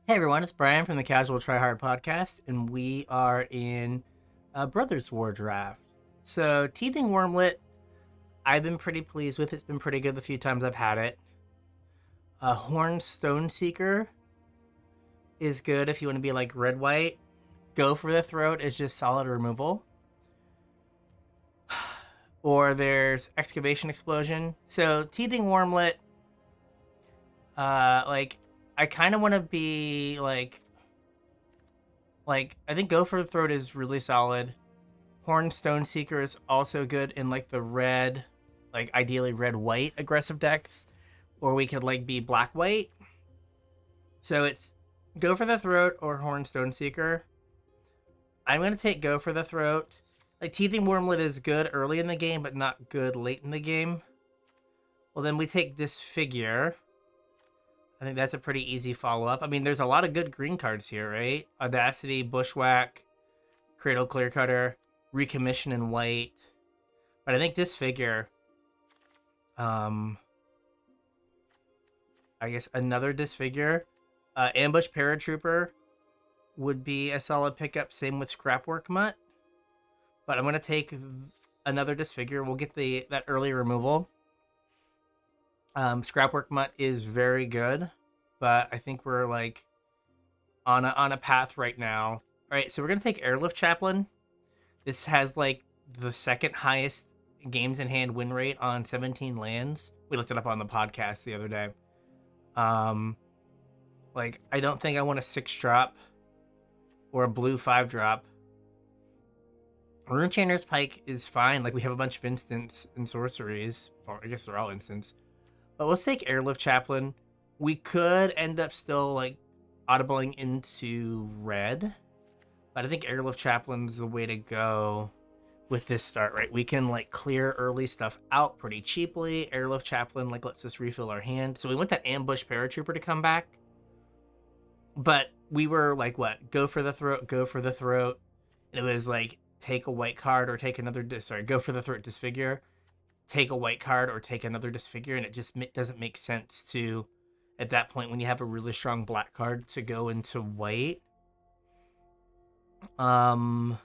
Hey everyone, it's Bryan from the Casual Try Hard podcast, and we are in a Brothers War draft. So, Teething Wormlet, I've been pretty pleased with. It's been pretty good the few times I've had it. Horned Stone Seeker is good if you want to be like red white. Go for the Throat is just solid removal. Or there's Excavation Explosion. So, Teething Wormlet, I kind of want to be I think Go for the Throat is really solid. Horned Stone Seeker is also good in like the red, like ideally red white aggressive decks, or we could like be black white. So it's Go for the Throat or Horned Stone Seeker. I'm gonna take Go for the Throat. Like Teething Wormlet is good early in the game, but not good late in the game. Well, then we take Disfigure. I think that's a pretty easy follow-up. I mean, there's a lot of good green cards here, right? Audacity, Bushwhack, Cradle Clear Cutter, Recommission in white. But I think Disfigure, I guess another Disfigure. Ambush Paratrooper would be a solid pickup. Same with Scrapwork Mutt. But I'm going to take another Disfigure. We'll get that early removal. Scrapwork Mutt is very good, but I think we're like on a path right now. All right, so we're gonna take Airlift Chaplain. This has like the second highest games in hand win rate on 17 lands. We looked it up on the podcast the other day. Like I don't think I want a 6-drop or a blue 5-drop. Rune Chainer's Pike is fine. Like we have a bunch of instants and sorceries, or I guess they're all instants. But let's take Airlift Chaplain. We could end up still, like, audibling into red. But I think Airlift Chaplain's the way to go with this start, right? We can, like, clear early stuff out pretty cheaply. Airlift Chaplain, like, lets us refill our hand. So we want that Ambush Paratrooper to come back. But we were, like, what? Go for the Throat, go for the Throat. And it was, like, take a white card or take another... go for the Throat, Disfigure. Take a white card or take another Disfigure, and it just doesn't make sense to, at that point, when you have a really strong black card, to go into white. Charbelcher,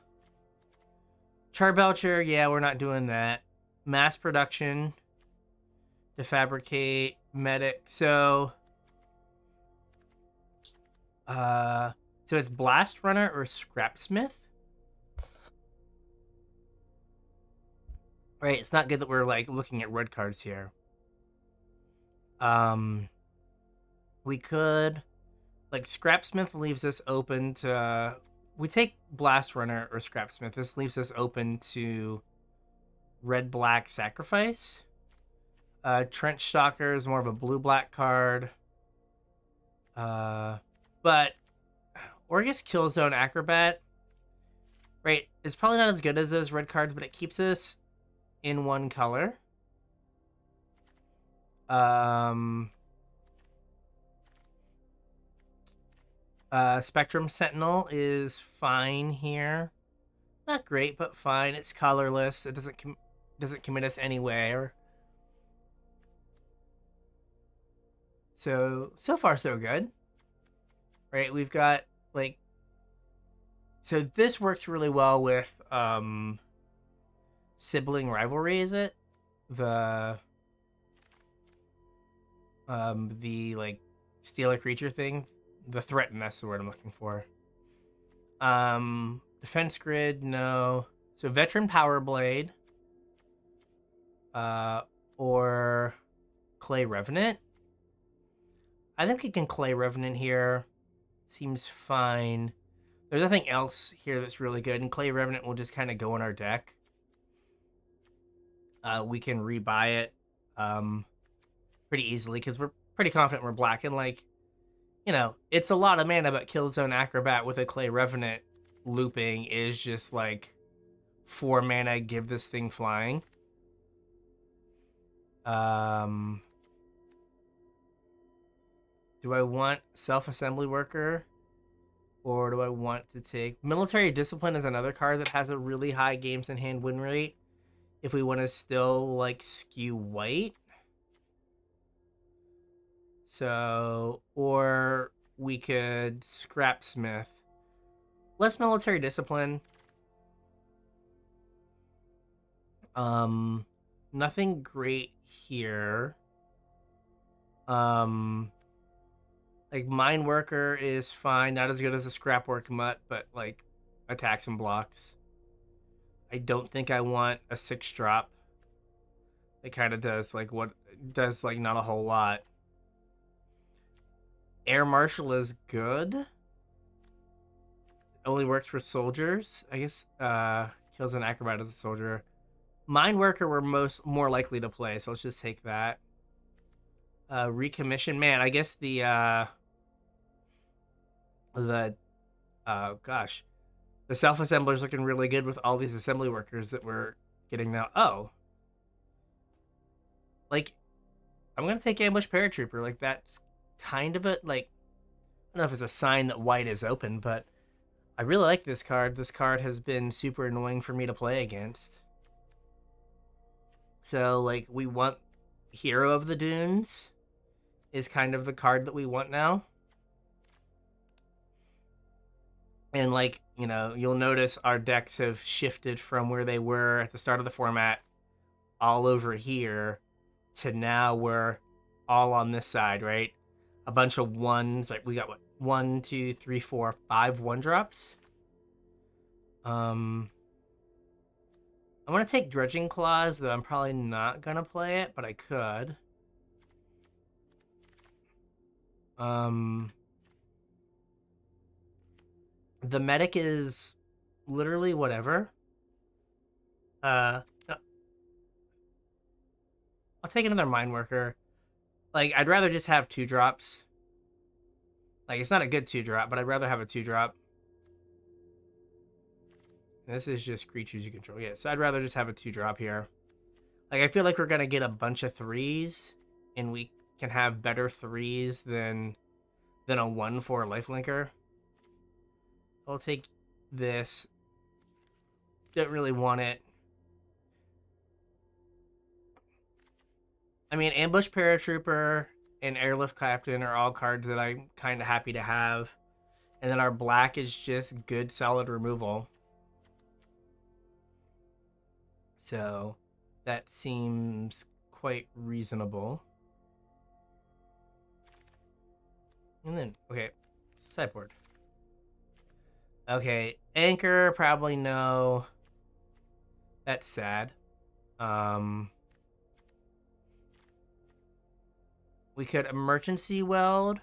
yeah, we're not doing that. Mass Production, Defabricate, Medic, so it's Blast Runner or Scrapsmith? Right, it's not good that we're, like, looking at red cards here. We could... Like, Scrapsmith leaves us open to... We take Blast Runner or Scrapsmith. This leaves us open to red-black Sacrifice. Trench Stalker is more of a blue-black card. But... Orgus Killzone Acrobat... Right, it's probably not as good as those red cards, but it keeps us in one color. Spectrum Sentinel is fine here. Not great, but fine. It's colorless. It doesn't commit us anywhere. So far so good. Right, we've got like... So this works really well with Sibling Rivalry, is it? The like steal a creature thing. The threaten, that's the word I'm looking for. Defense Grid, no. So Veteran Power Blade. Or Clay Revenant. I think we can Clay Revenant here. Seems fine. There's nothing else here that's really good, and Clay Revenant will just kind of go in our deck. We can rebuy it pretty easily because we're pretty confident we're black. And, like, you know, it's a lot of mana, but Killzone Acrobat with a Clay Revenant looping is just, like, 4 mana, give this thing flying. Do I want Self-Assembly Worker? Or do I want to take... Military Discipline is another card that has a really high games in hand win rate. If we want to still, like, skew white. So, or we could scrap Smith. Less military discipline. Nothing great here. Like Mine Worker is fine, not as good as a Scrap Work Mutt, but like attacks and blocks. I don't think I want a 6-drop. It kind of does like what does like not a whole lot. Air Marshal is good. Only works for soldiers. I guess kills an acrobat as a soldier. Mine Worker we're more likely to play, so let's just take that. Recommission, man. I guess the self-assembler's looking really good with all these assembly workers that we're getting now. Oh, like I'm gonna take Ambush Paratrooper. Like that's kind of a like I don't know if it's a sign that white is open, but I really like this card. This card has been super annoying for me to play against. So like we want Hero of the Dunes is kind of the card that we want now. And like, you know, you'll notice our decks have shifted from where they were at the start of the format all over here to now we're all on this side, right? A bunch of ones, like we got what? 1, 2, 3, 4, 5 1-drops. I want to take Dredging Claws, though I'm probably not going to play it, but I could. The medic is literally whatever. No. I'll take another Mine Worker. Like, I'd rather just have 2-drops. Like, it's not a good 2-drop, but I'd rather have a 2-drop. This is just creatures you control. Yeah, so I'd rather just have a 2-drop here. Like, I feel like we're going to get a bunch of 3s, and we can have better 3s than a 1-4 lifelinker. I'll take this. Don't really want it. I mean, Ambush Paratrooper and Airlift Captain are all cards that I'm kind of happy to have. And then our black is just good, solid removal. So that seems quite reasonable. And then, okay, sideboard. Okay, Anchor, probably no. That's sad. We could Emergency Weld,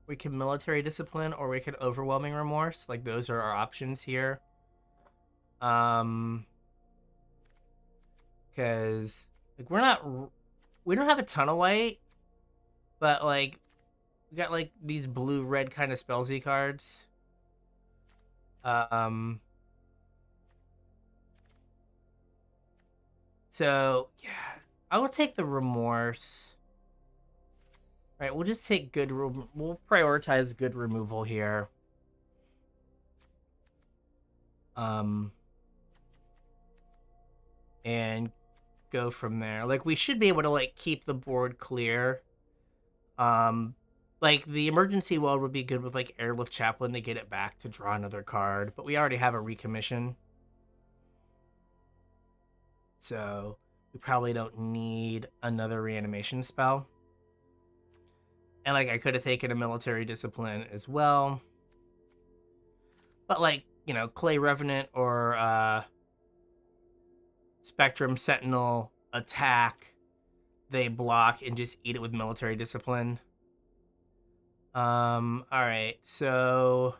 we could Military Discipline, or we could Overwhelming Remorse. Like, those are our options here. Because, like, we don't have a ton of white, but, like, we got, like, these blue-red kind of spellsy cards. So, yeah, I will take the Remorse. Right, we'll just take we'll prioritize good removal here. And go from there. Like, we should be able to, like, keep the board clear. Like, the Emergency Weld would be good with, like, Airlift Chaplain to get it back to draw another card. But we already have a Recommission. So, we probably don't need another Reanimation spell. And, like, I could have taken a Military Discipline as well. But, like, you know, Clay Revenant or Spectrum Sentinel attack. They block and just eat it with Military Discipline. Alright, so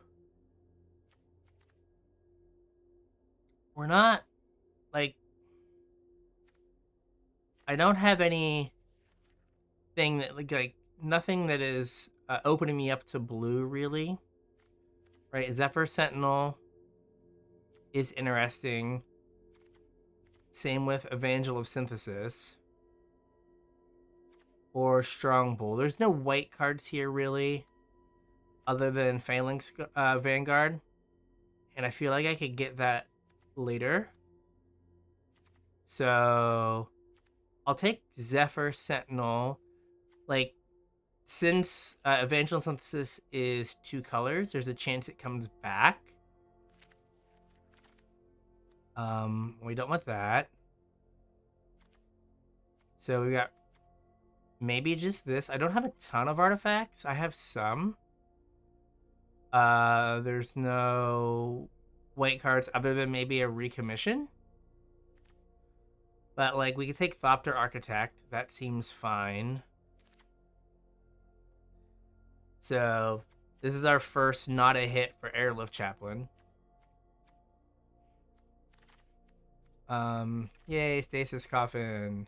we're not, like, I don't have anything that, like nothing that is opening me up to blue, really. Right, Zephyr Sentinel is interesting. Same with Evangel of Synthesis. Or Strong Bull. There's no white cards here, really, other than Phalanx Vanguard. And I feel like I could get that later. So I'll take Zephyr Sentinel. Like, since Evangeline Synthesis is 2 colors, there's a chance it comes back. We don't want that. So we got maybe just this. I don't have a ton of artifacts. I have some. There's no white cards other than maybe a recommission. But, like, we could take Thopter Architect. That seems fine. So, this is our first not a hit for Airlift Chaplain. Yay, Stasis Coffin.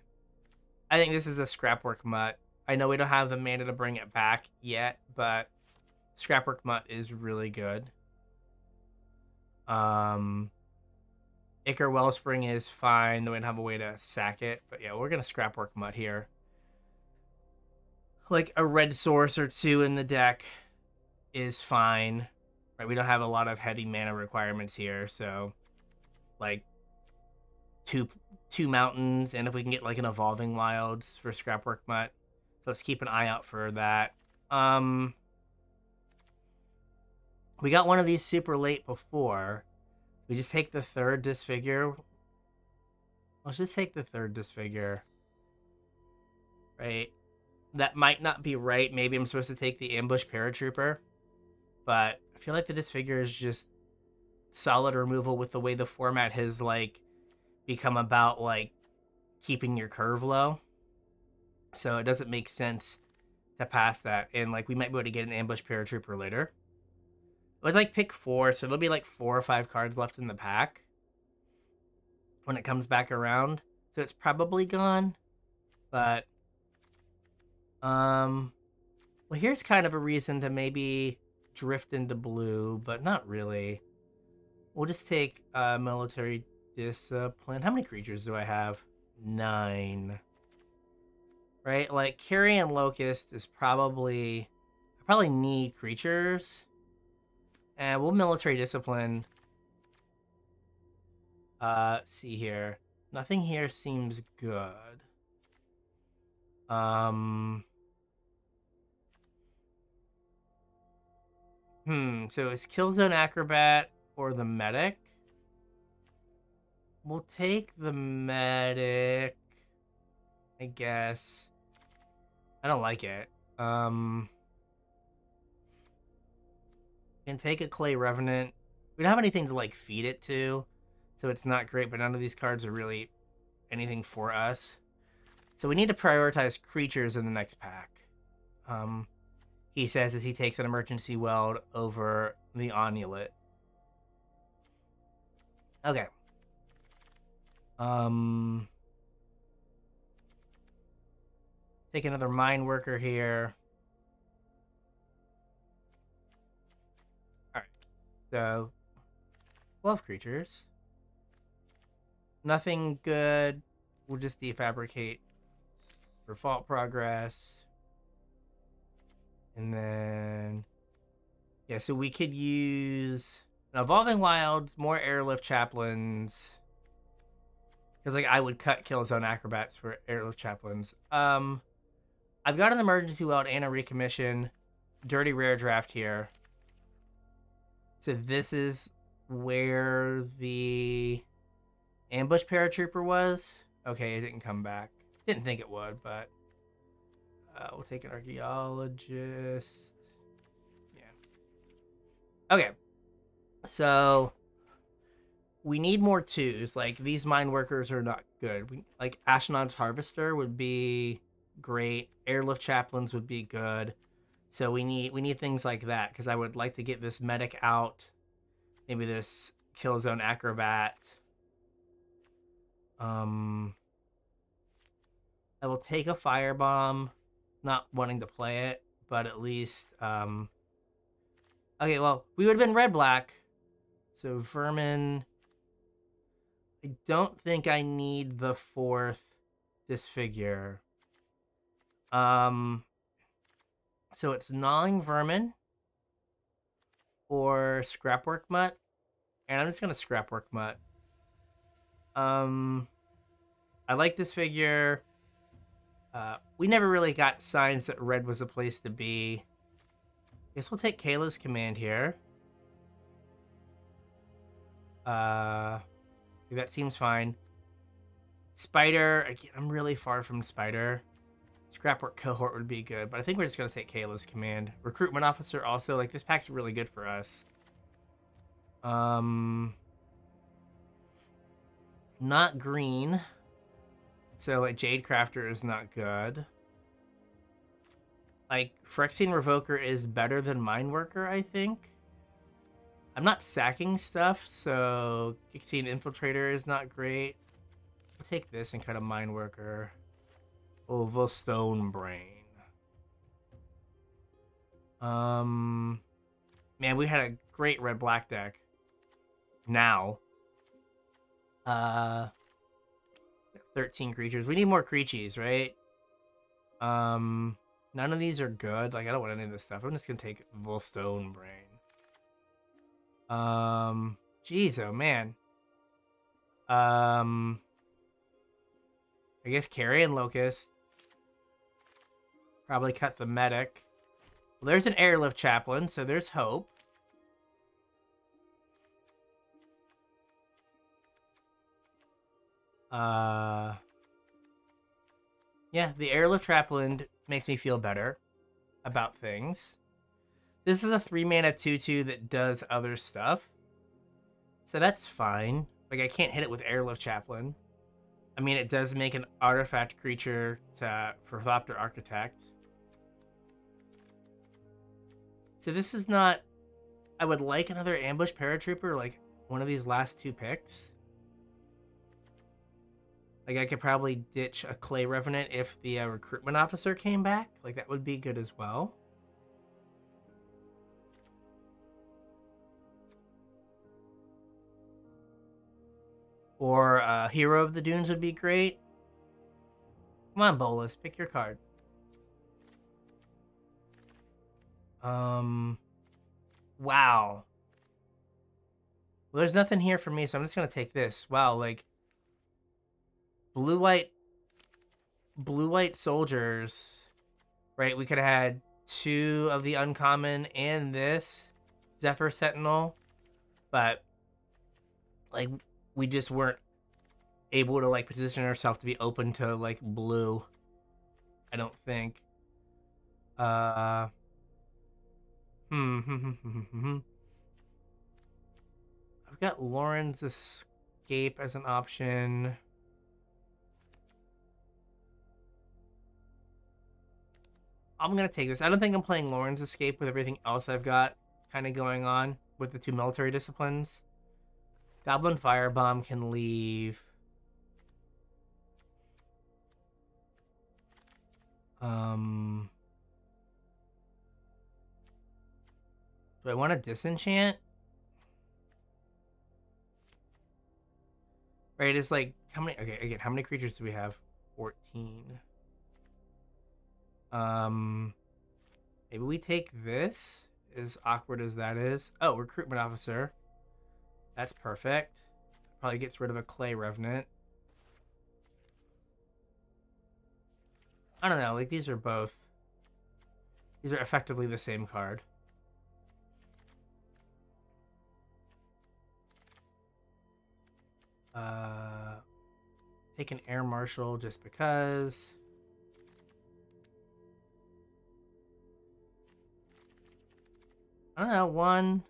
I think this is a Scrapwork Mutt. I know we don't have the mana to bring it back yet, but Scrapwork Mutt is really good. Ichor Wellspring is fine, though we don't have a way to sack it. But yeah, we're gonna Scrapwork Mutt here. Like a red source or 2 in the deck is fine. Right, we don't have a lot of heavy mana requirements here, so like two mountains, and if we can get like an Evolving Wilds for Scrapwork Mutt, so let's keep an eye out for that. We got one of these super late before. We just take the 3rd Disfigure. Let's just take the 3rd Disfigure. Right? That might not be right. Maybe I'm supposed to take the Ambush Paratrooper. But I feel like the Disfigure is just solid removal with the way the format has, like, become about, like, keeping your curve low. So it doesn't make sense to pass that. And, like, we might be able to get an Ambush Paratrooper later. It was like pick 4, so there'll be like 4 or 5 cards left in the pack when it comes back around. So it's probably gone. But, well, here's kind of a reason to maybe drift into blue, but not really. We'll just take Military Discipline. How many creatures do I have? 9. Right? Like, Carrion Locust is probably... I probably need creatures. And we'll Military Discipline. See here. Nothing here seems good. So is Killzone Acrobat or the Medic? We'll take the Medic, I guess. I don't like it. Can take a Clay Revenant. We don't have anything to, like, feed it to, so it's not great, but none of these cards are really anything for us. So we need to prioritize creatures in the next pack. He says as he takes an Emergency Weld over the Onulet. Okay. Take another Mine Worker here. So, 12 creatures. Nothing good. We'll just defabricate for Fault Progress. And then... yeah, so we could use an Evolving Wilds, more Airlift Chaplains. Because, like, I would cut Killzone Acrobats for Airlift Chaplains. I've got an Emergency Weld and a Recommission. Dirty Rare Draft here. So this is where the Ambush Paratrooper was. Okay, it didn't come back. Didn't think it would, but we'll take an Archaeologist. Yeah. Okay. So we need more 2s. Like, these Mine Workers are not good. Like, Ashnod's Harvester would be great. Airlift Chaplains would be good. So we need things like that, because I would like to get this Medic out. Maybe this Killzone Acrobat. I will take a Firebomb. Not wanting to play it, but at least... okay, well, we would have been red-black. So Vermin... I don't think I need the 4th Disfigure. So it's Gnawing Vermin or Scrapwork Mutt. And I'm just going to Scrapwork Mutt. I like this figure. We never really got signs that red was a place to be. Guess we'll take Kayla's command here. That seems fine. Spider, again, I'm really far from Spider. Scrapwork Cohort would be good, but I think we're just going to take Kayla's command. Recruitment Officer also, like, this pack's really good for us. Not green. So, like, Jade Crafter is not good. Like, Phyrexian Revoker is better than Mine Worker, I think. I'm not sacking stuff, so Gixine Infiltrator is not great. I'll take this and cut a Mine Worker. Oval Stone Brain. Man, we had a great red-black deck. Now. 13 creatures. We need more creaties, right? None of these are good. Like, I don't want any of this stuff. I'm just gonna take Volstone Brain. Jeez, oh man. I guess Carrion Locust. Probably cut the Medic. Well, there's an Airlift Chaplain, so there's hope. Yeah, the Airlift Chaplain makes me feel better about things. This is a 3-mana 2/2 that does other stuff. So that's fine. Like, I can't hit it with Airlift Chaplain. I mean, it does make an artifact creature for Thopter Architect. So this is not... I would like another Ambush Paratrooper, like one of these last 2 picks. Like, I could probably ditch a Clay Revenant if the Recruitment Officer came back. Like, that would be good as well. Or Hero of the Dunes would be great. Come on, Bolus, pick your card. Wow. Well, there's nothing here for me, so I'm just gonna take this. Wow, like blue-white soldiers. Right, we could have had 2 of the uncommon and this Zephyr Sentinel, but like we just weren't able to like position ourselves to be open to like blue. I don't think. I've got Lauren's Escape as an option. I'm gonna take this. I don't think I'm playing Lauren's Escape with everything else I've got kind of going on with the 2 military disciplines. Goblin Firebomb can leave. Do I want to disenchant? Right, it's like, how many, okay, again, how many creatures do we have? 14. Maybe we take this, as awkward as that is. Oh, Recruitment Officer. That's perfect. Probably gets rid of a Clay Revenant. I don't know, like these are effectively the same card. Take an Air Marshal just because. I don't know, 1,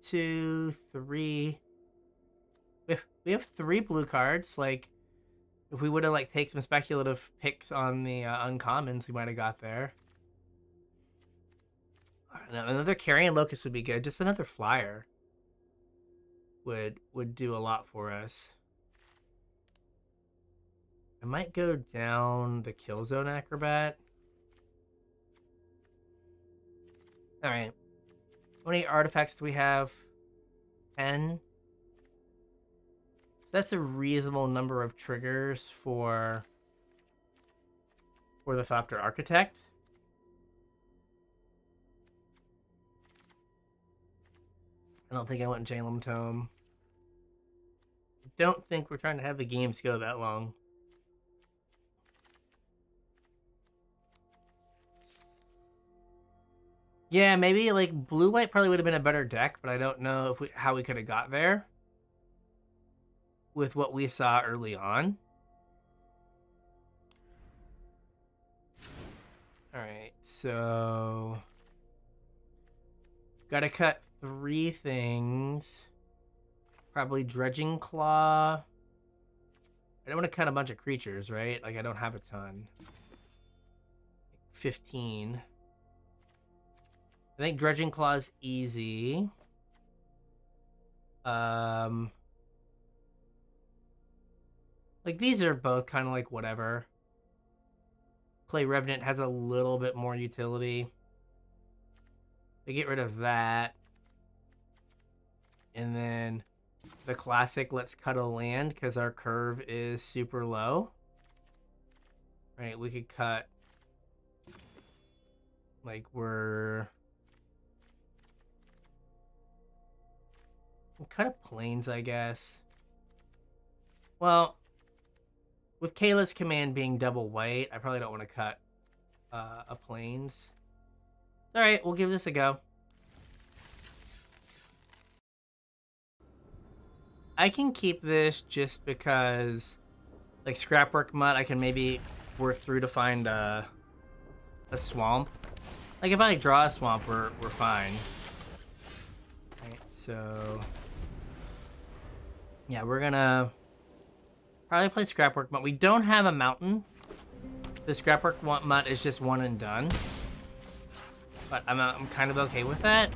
2, 3. We have 3 blue cards. Like, if we would have like take some speculative picks on the uncommons, we might have got there. I don't know, another Carrion Locust would be good. Just another flyer would do a lot for us. I might go down the Killzone Acrobat. All right. How many artifacts do we have? 10. So that's a reasonable number of triggers for the Thopter Architect. I don't think I want Jalem Tome. I don't think we're trying to have the games go that long. Yeah, maybe like blue-white probably would have been a better deck, but I don't know if how we could have got there with what we saw early on. All right, so gotta cut 3 things. Probably Dredging Claw. I don't want to cut a bunch of creatures, right? Like, I don't have a ton. 15. I think Dredging Claw is easy. Like, these are both kind of like whatever. Clay Revenant has a little bit more utility. They get rid of that. And then the classic, let's cut a land because our curve is super low. Right, we could cut. Like, we'll cut up planes, I guess. Well, with Kayla's command being double white, I probably don't want to cut a planes. Alright, we'll give this a go. I can keep this just because, like, Scrapwork Mutt, I can maybe work through to find a swamp. Like, if I like, draw a swamp, we're fine. Right, so yeah, we're gonna probably play Scrapwork Mutt. We don't have a mountain. The Scrapwork Mutt is just one and done. But I'm kind of okay with that.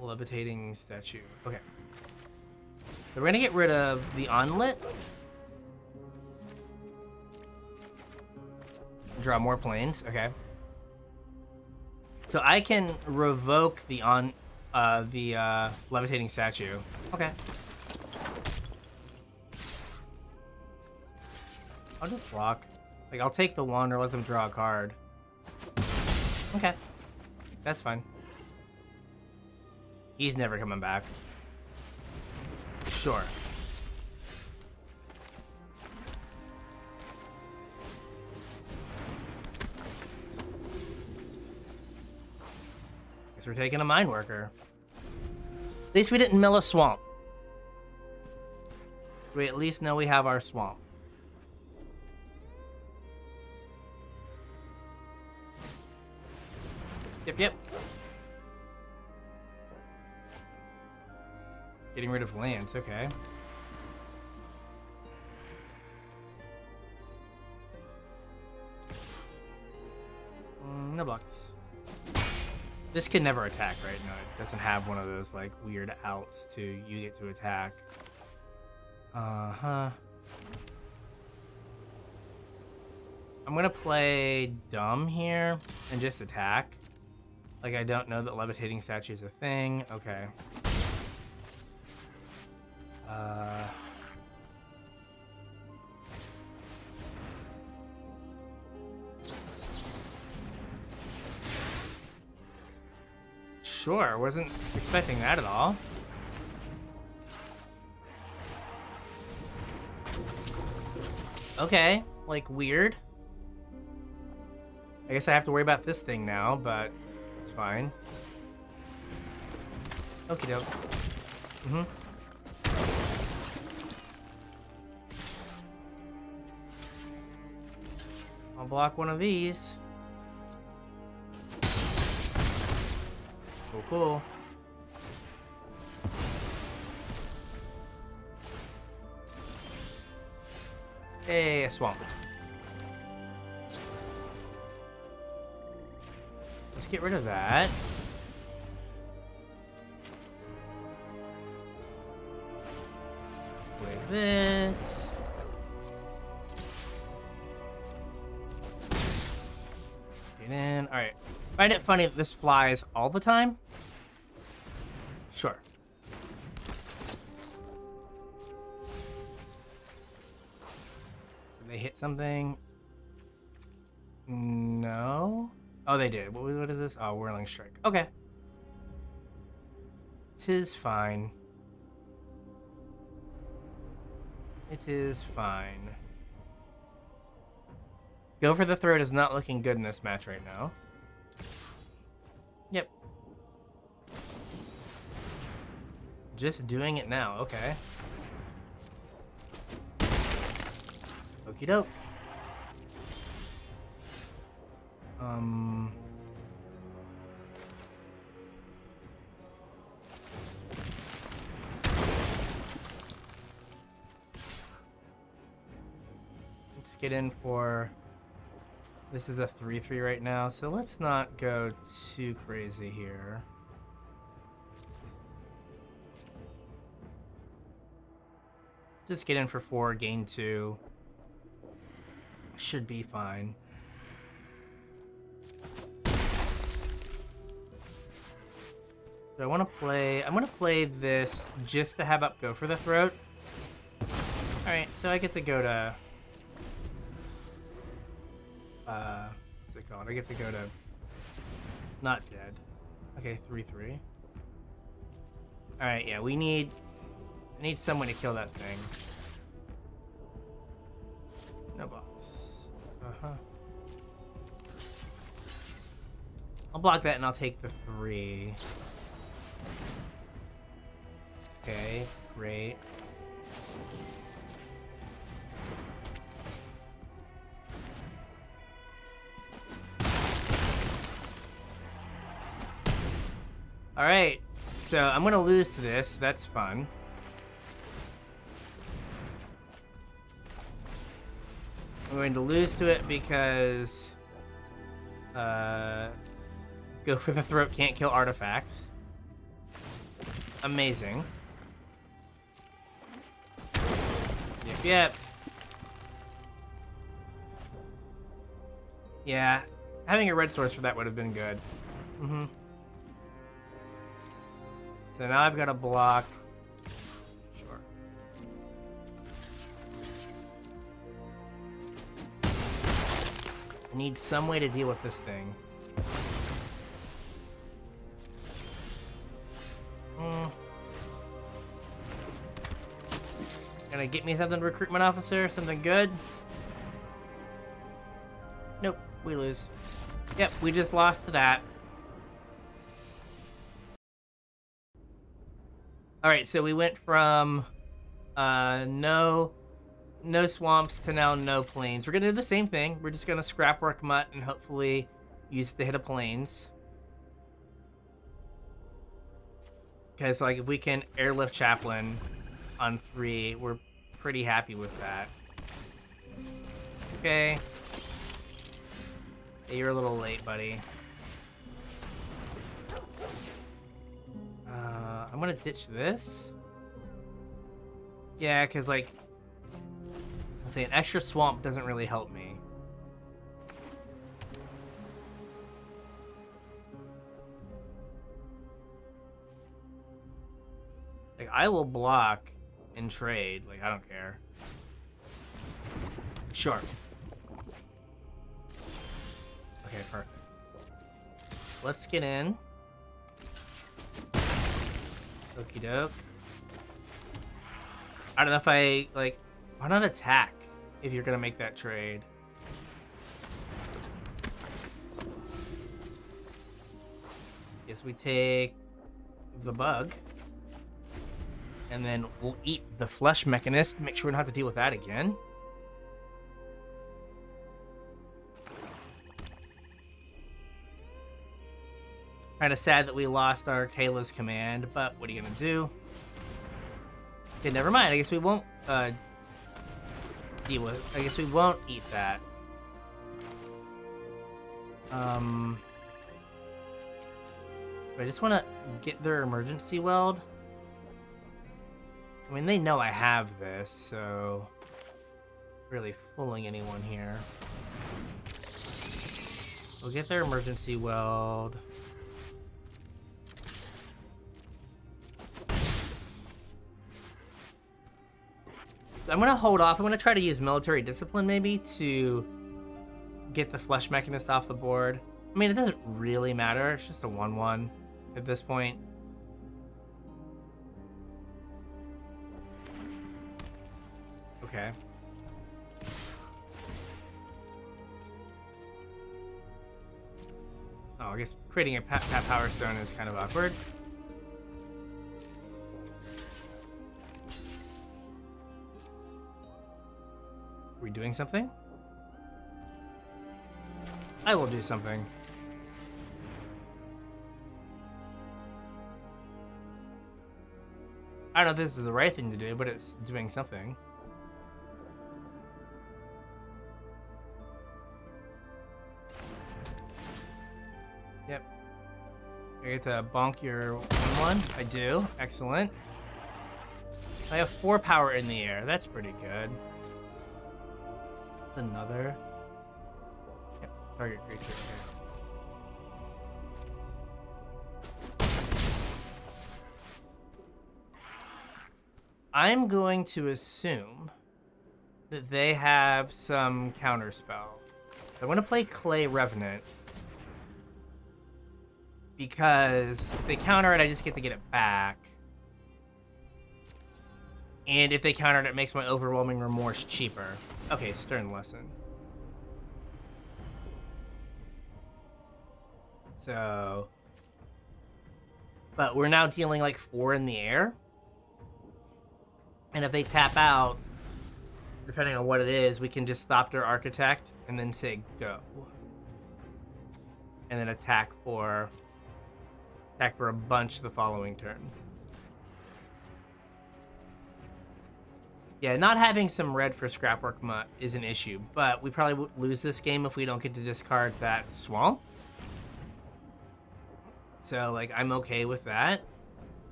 Levitating statue. Okay. So we're gonna get rid of the onlit. Draw more planes. Okay. So I can revoke the levitating statue. Okay. I'll just block. Like, I'll take the wand or let them draw a card. Okay. That's fine. He's never coming back. Sure. Guess we're taking a mine worker. At least we didn't mill a swamp. We at least know we have our swamp. Yep. Getting rid of lands, okay. No blocks. This can never attack, right? No, it doesn't have one of those, like, weird outs to use it to attack. Uh-huh. I'm gonna play dumb here and just attack. Like, I don't know that levitating statue is a thing. Okay. Sure, wasn't expecting that at all. Okay, like, weird. I guess I have to worry about this thing now, but it's fine. Okie doke. I'll block one of these. Cool. Hey, a swamp. Let's get rid of that. With this. Get in. Alright. Find it funny that this flies all the time? Sure. Did they hit something? No? Oh, they did. What is this? Oh, Whirling Strike. Okay. 'Tis fine. It is fine. Go for the throat is not looking good in this match right now. Yep. Just doing it now, okay. Okie doke. Let's get in for... This is a 3-3 right now, so let's not go too crazy here. Just get in for 4, gain 2. Should be fine. So I want to play... I'm going to play this just to have up go for the throat. Alright, so I get to go to... what's it called? I get to go to... Not dead. Okay, 3-3. Alright, yeah, we need... I need some way to kill that thing. No box. I'll block that and I'll take the 3. Okay, great. Alright, so I'm gonna lose to this. That's fun. I'm going to lose to it because go for the throat can't kill artifacts. Amazing. Yep. Yeah, having a red source for that would have been good. So now I've got to block. Sure. I need some way to deal with this thing. Gonna get me something, recruitment officer? Something good? Nope, we lose. Yep, we just lost to that. Alright, so we went from no swamps to now no plains. We're gonna do the same thing. We're just gonna scrapwork mutt and hopefully use it to hit a plains. Because like if we can airlift chaplain on 3, we're pretty happy with that. Okay. Hey, you're a little late, buddy. I'm gonna ditch this. Yeah, because like, I'll say an extra swamp doesn't really help me. Like, I will block and trade. Like, I don't care. Sure. Okay, perfect. Let's get in. Okie doke. I don't know if I, like, why not attack if you're gonna make that trade? Guess we take the bug. And then we'll eat the flesh mechanist to make sure we don't have to deal with that again. Kind of sad that we lost our Kayla's command, but what are you gonna do? Okay, never mind. I guess we won't deal with. I guess we won't eat that. I just want to get their emergency weld. I mean, they know I have this, so really fooling anyone here. We'll get their emergency weld. So I'm gonna hold off. I'm gonna try to use military discipline maybe to get the flesh mechanist off the board. I mean, it doesn't really matter. It's just a 1/1 at this point. Okay. Oh, I guess creating a Power Stone is kind of awkward. Are we doing something? I will do something. I don't know if this is the right thing to do, but it's doing something. Yep. I get to bonk your 1/1. I do. Excellent. I have 4 power in the air. That's pretty good. Another. Yep. Target creature. I'm going to assume that they have some counterspell. I want to play Clay Revenant because if they counter it, I just get to get it back. And if they counter it, it makes my Overwhelming Remorse cheaper. Okay, Stern Lesson. So... But we're now dealing like 4 in the air. And if they tap out, depending on what it is, we can just stop their Architect and then say go. And then attack for a bunch the following turn. Yeah, not having some red for Scrapwork Mutt is an issue, but we probably would lose this game if we don't get to discard that Swamp. So, like, I'm okay with that.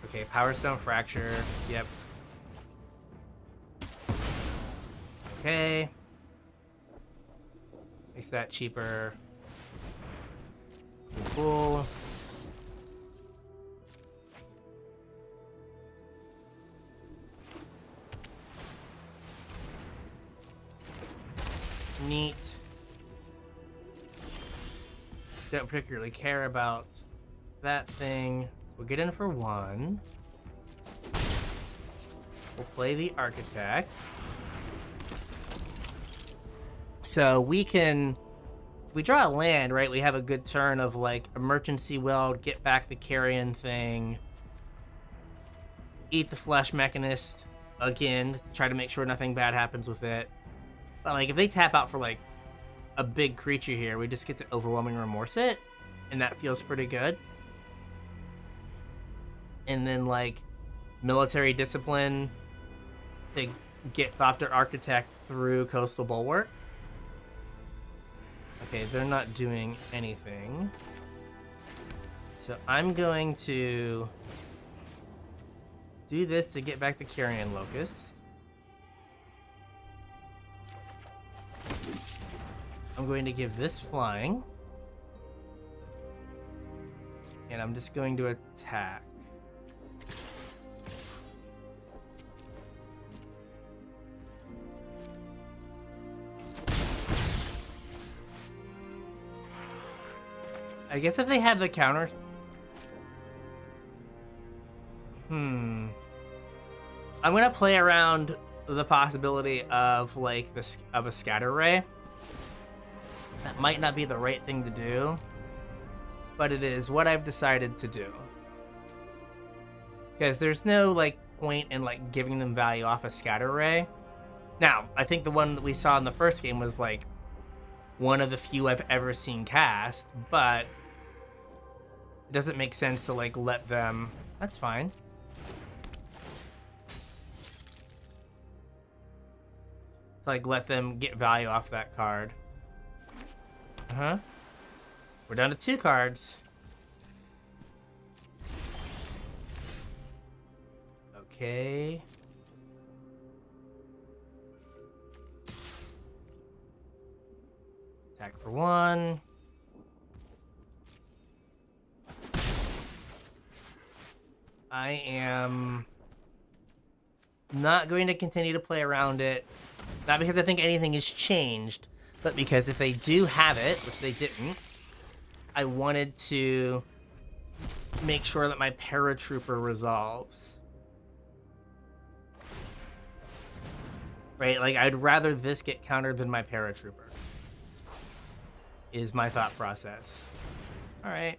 Okay, Power Stone Fracture. Yep. Okay. Makes that cheaper. Cool. Neat. Don't particularly care about that thing. We'll get in for 1. We'll play the Architect. So we can... We draw a land, right? We have a good turn of, like, Emergency Weld, get back the Carrion thing, eat the Flesh Mechanist again, try to make sure nothing bad happens with it. But, like, if they tap out for, like, a big creature here, we just get to Overwhelming Remorse it, and that feels pretty good. And then, like, Military Discipline to get Thopter Architect through Coastal Bulwark. Okay, they're not doing anything. So I'm going to do this to get back the Carrion Locust. I'm going to give this flying. And I'm just going to attack. I guess if they have the counter... I'm gonna play around the possibility of, like, a Scatter Ray. That might not be the right thing to do, but it is what I've decided to do. Because there's no, like, point in, like, giving them value off a Scatter Ray. Now, I think the one that we saw in the first game was, like, one of the few I've ever seen cast, but it doesn't make sense to, like, let them... That's fine. To, like, let them get value off that card. Uh-huh. We're down to 2 cards. Okay. Attack for 1. I am not going to continue to play around it. Not because I think anything has changed, but because if they do have it, which they didn't, I wanted to make sure that my Paratrooper resolves. Right? Like, I'd rather this get countered than my Paratrooper. is my thought process. All right.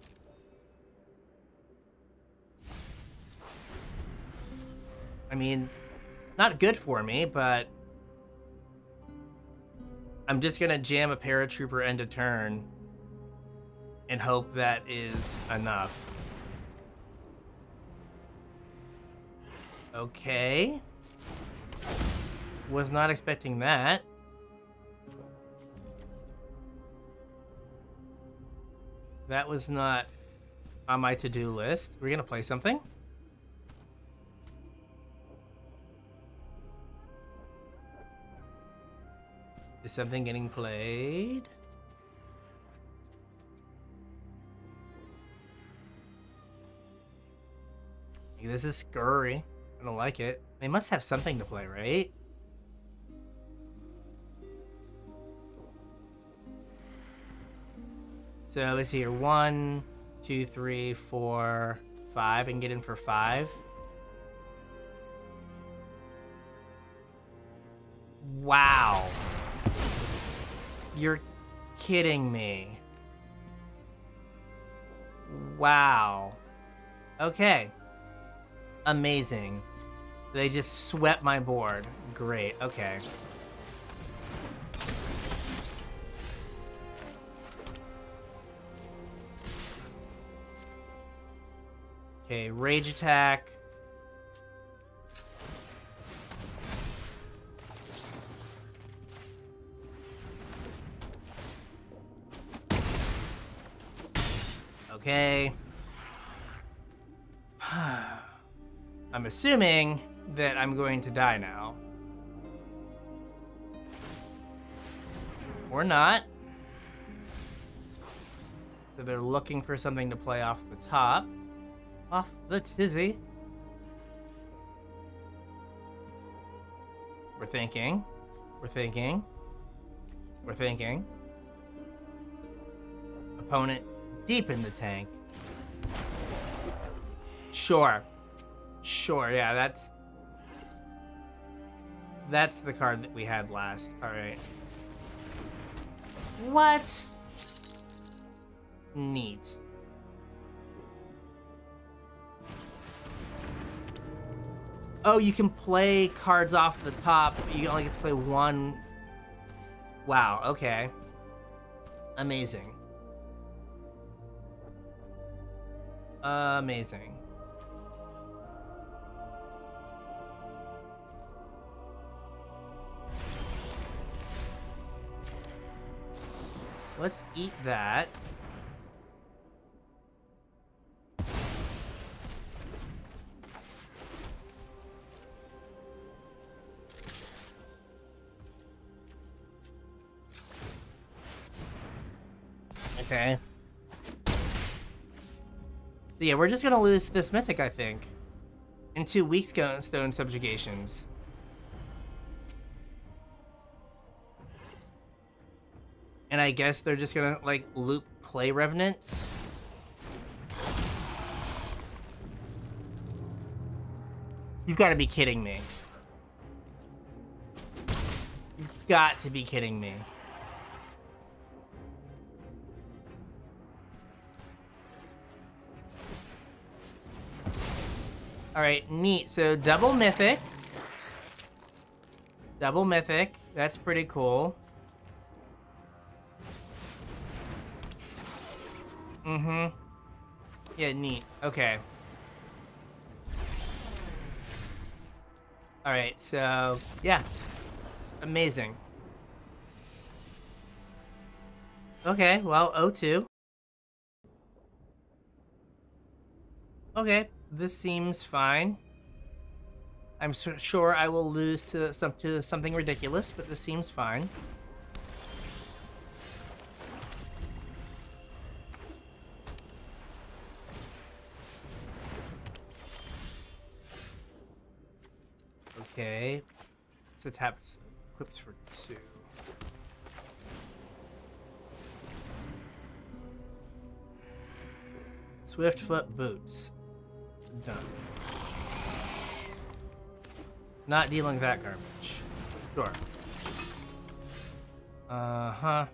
I mean, not good for me, but I'm just gonna jam a paratrooper end of turn and hope that is enough. Okay. Was not expecting that. That was not on my to-do list. We're gonna play something. Is something getting played? This is scurry. I don't like it. They must have something to play, right? So let's see here. 1, 2, 3, 4, 5. I can get in for 5. Wow. You're kidding me. Wow. Okay. Amazing. They just swept my board. Great. Okay. Okay, rage attack. Okay. I'm assuming that I'm going to die now. Or not. So they're looking for something to play off the top. Off the tizzy. We're thinking. We're thinking. We're thinking. Opponent deep in the tank. Sure. Sure, yeah, that's the card that we had last. All right. What? Neat. Oh, you can play cards off the top. You only get to play one. Wow, okay. Amazing. Amazing. Let's eat that. Okay. So yeah, we're just gonna lose this mythic, I think. In 2 weak stone subjugations. And I guess they're just gonna, like, loop Clay Revenants. You've got to be kidding me. You've got to be kidding me. Alright, neat. So, double mythic. Double mythic. That's pretty cool. Mm-hmm. Yeah, neat. Okay. Alright, so, yeah. Amazing. Okay, well, 0-2. Okay, this seems fine. I'm sure I will lose to something ridiculous, but this seems fine. Okay, so taps equips for 2. Swiftfoot boots. Done. Not dealing with that garbage. Sure. Uh-huh.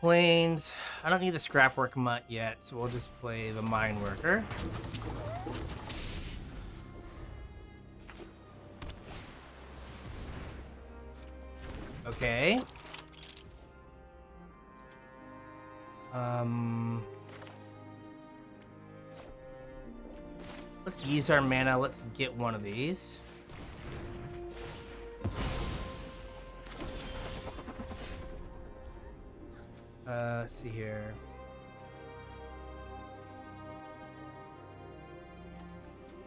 Plains. I don't need the Scrapwork Mutt yet, so we'll just play the Mine Worker. Okay. Let's use our mana. Let's get one of these. Let's see here.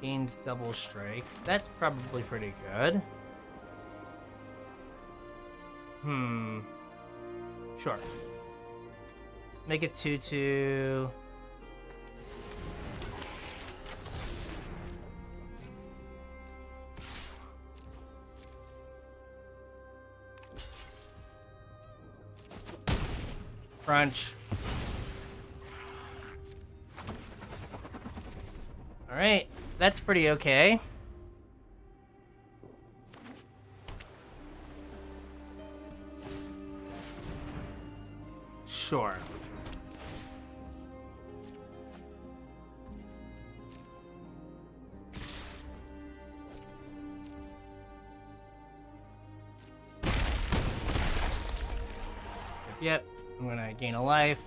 Gains double strike. That's probably pretty good. Sure. Make it 2/2. Crunch. All right, that's pretty okay. Sure. Yep. I'm gonna gain a life.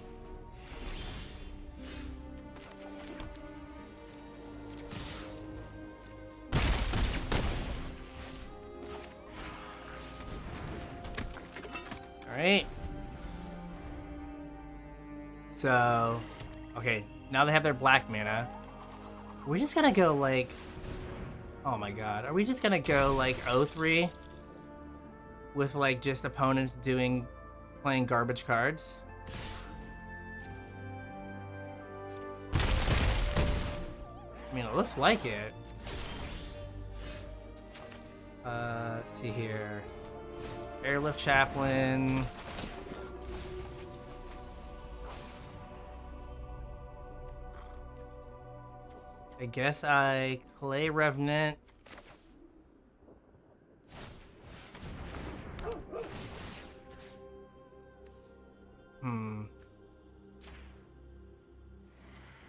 Alright. So, okay, now they have their black mana. We're just gonna go like, oh my god, are we just gonna go like 0-3 with like just opponents playing garbage cards? I mean, it looks like it. Let's see here. Airlift Chaplain. I guess I Clay Revenant.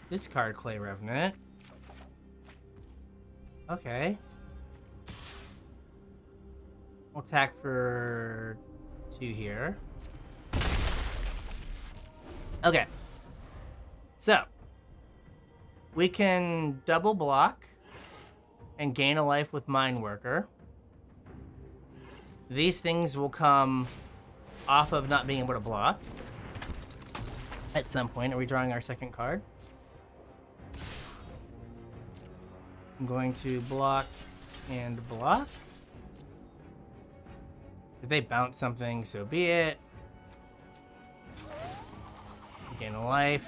Discard Clay Revenant. Okay. We'll attack for 2 here. Okay. So, we can double block and gain a life with Mine Worker. These things will come off of not being able to block at some point. Are we drawing our second card? I'm going to block and block. If they bounce something, so be it. Gain a life.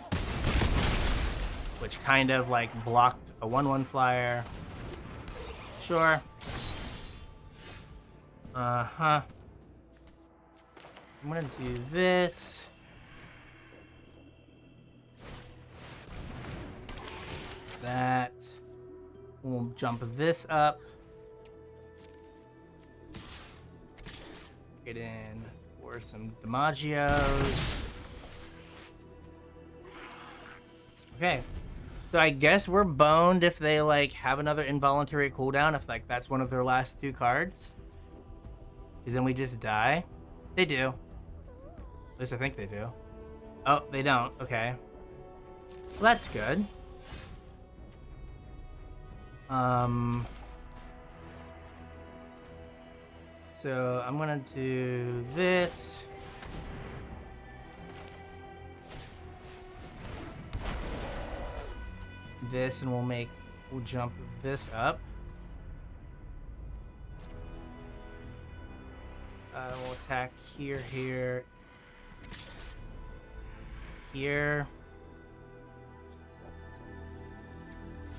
Which kind of like blocked a 1/1 flyer. Sure. I'm gonna do this. That. We'll jump this up. Get in for some DiMaggios. Okay. So I guess we're boned if they like have another involuntary cooldown, if like that's one of their last 2 cards. Because then we just die. They do. At least I think they do. Oh, they don't. Okay. Well, that's good. So I'm gonna do this. This, and we'll jump this up. We'll attack here, here, here.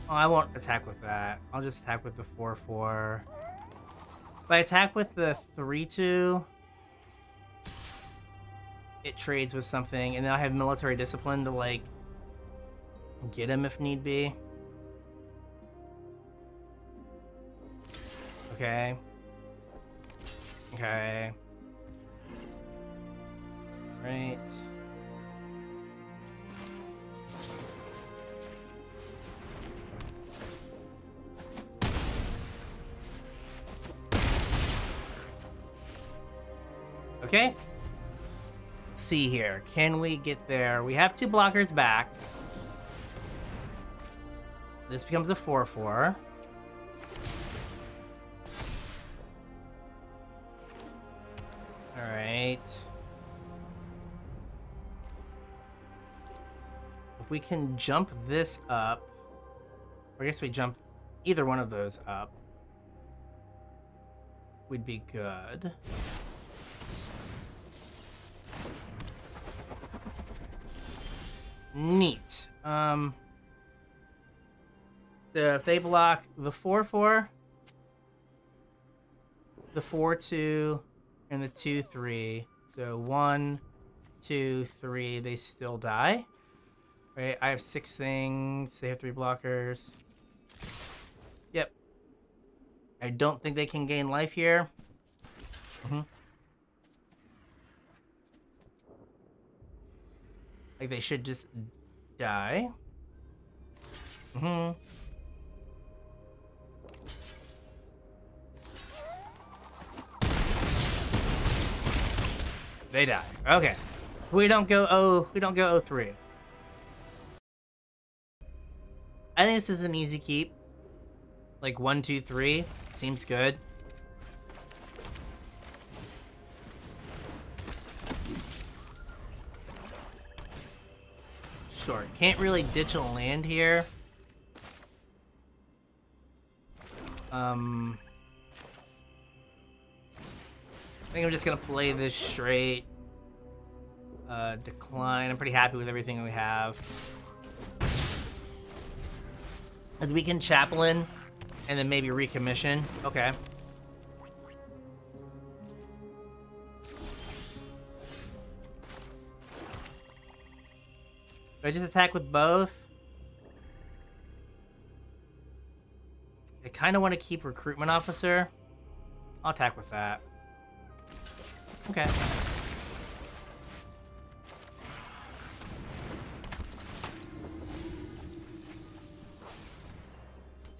Oh, I won't attack with that. I'll just attack with the 4/4. If I attack with the 3/2, it trades with something, and then I have Military Discipline to like get him if need be. Okay. Okay. Right. Okay. Let's see here. Can we get there? We have 2 blockers back. This becomes a 4/4. All right. If we can jump this up, or I guess we jump either one of those up, we'd be good. Neat. So if they block the 4/4, the 4/2, and the 2/3, so 1, 2, 3, they still die. Right, I have 6 things. They have 3 blockers. Yep. I don't think they can gain life here. Like, they should just die. They die. Okay. We don't go 0-3. I think this is an easy keep. Like 1, 2, 3. Seems good. Sure. Can't really ditch a land here. I think I'm just gonna play this straight. Decline. I'm pretty happy with everything we have. As we can chaplain and then maybe recommission. Okay. Do I just attack with both? I kind of want to keep recruitment officer. I'll attack with that. Okay.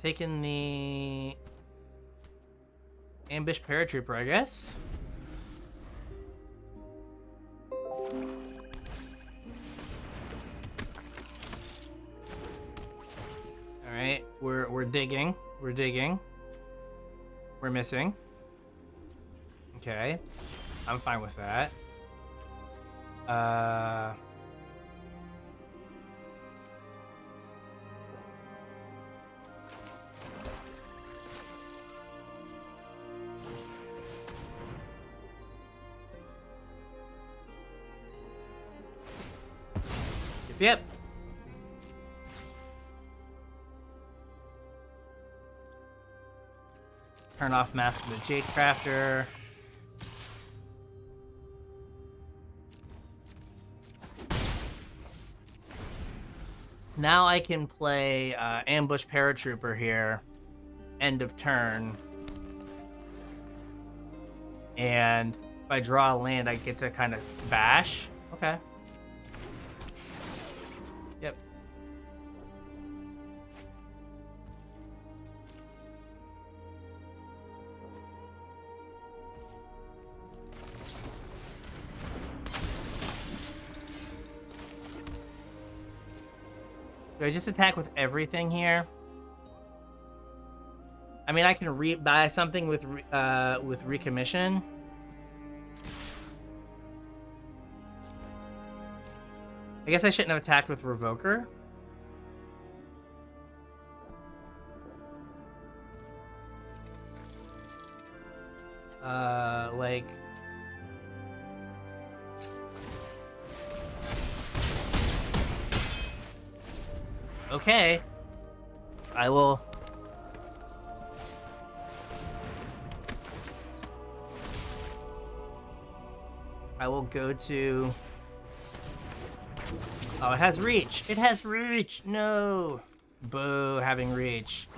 Taking the ambush paratrooper, I guess. All right, we're digging. We're digging. We're missing. Okay, I'm fine with that. Yep. Turn off Mask of the Jade Crafter. Now I can play Ambush Paratrooper here. End of turn. And if I draw a land, I get to kind of bash. Okay. Yep. Do I just attack with everything here? I mean, I can buy something with recommission. I guess I shouldn't have attacked with Revoker. Like... Okay. I will... go to... Oh, it has reach! It has reach! No! Boo, having reach.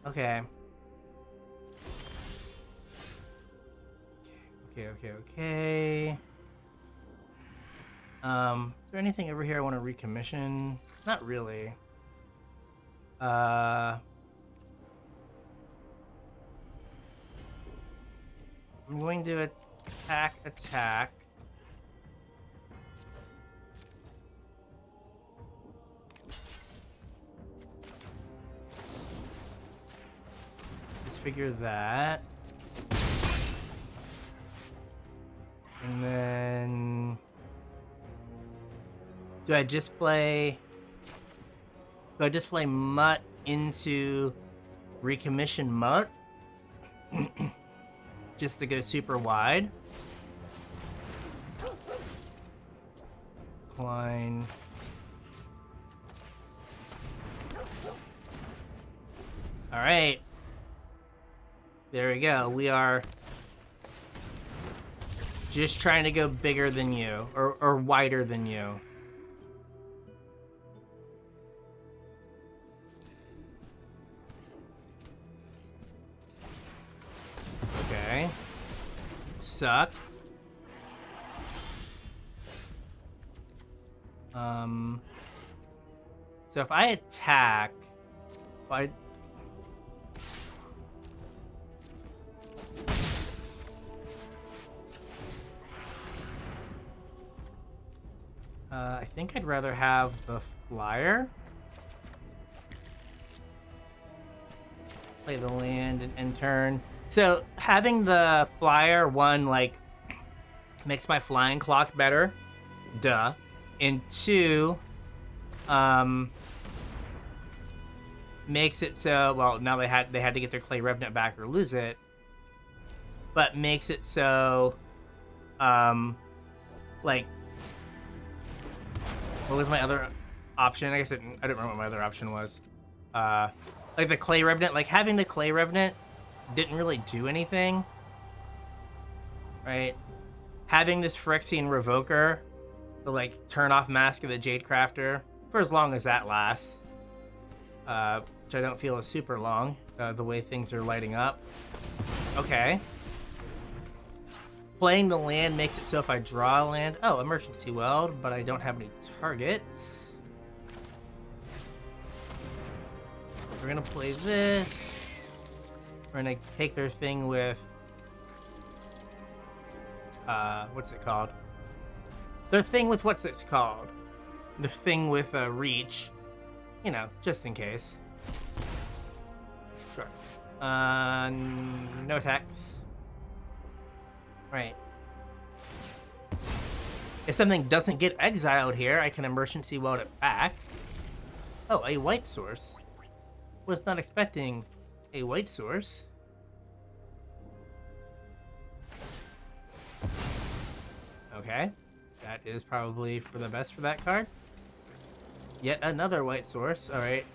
Okay. Okay. Is there anything over here I want to recommission? Not really. I'm going to attack, attack. Disfigure that. And then... Do I just play Mutt into recommission Mutt? Just to go super wide. Decline. Alright. There we go. We are just trying to go bigger than you, or wider than you. Okay. Suck. So if I attack, I think I'd rather have the flyer. Play the land and end turn. So having the flyer, one, like, makes my flying clock better. Duh. And two, makes it so, well, now they had to get their Clay Revenant back or lose it. But makes it so, like, what was my other option? I guess I didn't remember what my other option was. Like the Clay Revenant, like having the Clay Revenant didn't really do anything, right? Having this Phyrexian Revoker to like turn off Mask of the Jadecrafter for as long as that lasts, which I don't feel is super long, the way things are lighting up. Okay. Playing the land makes it so if I draw a land... Oh, Emergency Weld, but I don't have any targets. We're gonna play this. We're gonna take their thing with... what's it called? Their thing with what's it called? The thing with reach. You know, just in case. Sure. No attacks. Right. If something doesn't get exiled here, I can emergency weld it back. Oh, a white source. Was not expecting a white source. Okay. That is probably for the best for that card. Yet another white source. Alright.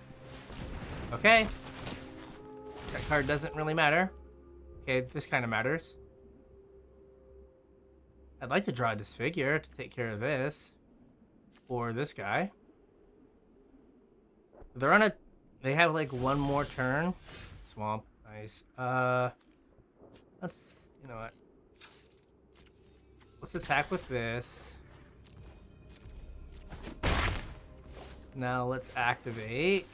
Okay. That card doesn't really matter. Okay, this kind of matters. I'd like to draw a Disfigure to take care of this. Or this guy. They're on a... They have like one more turn. Swamp. Nice. Let's... You know what? Let's attack with this. Now let's activate.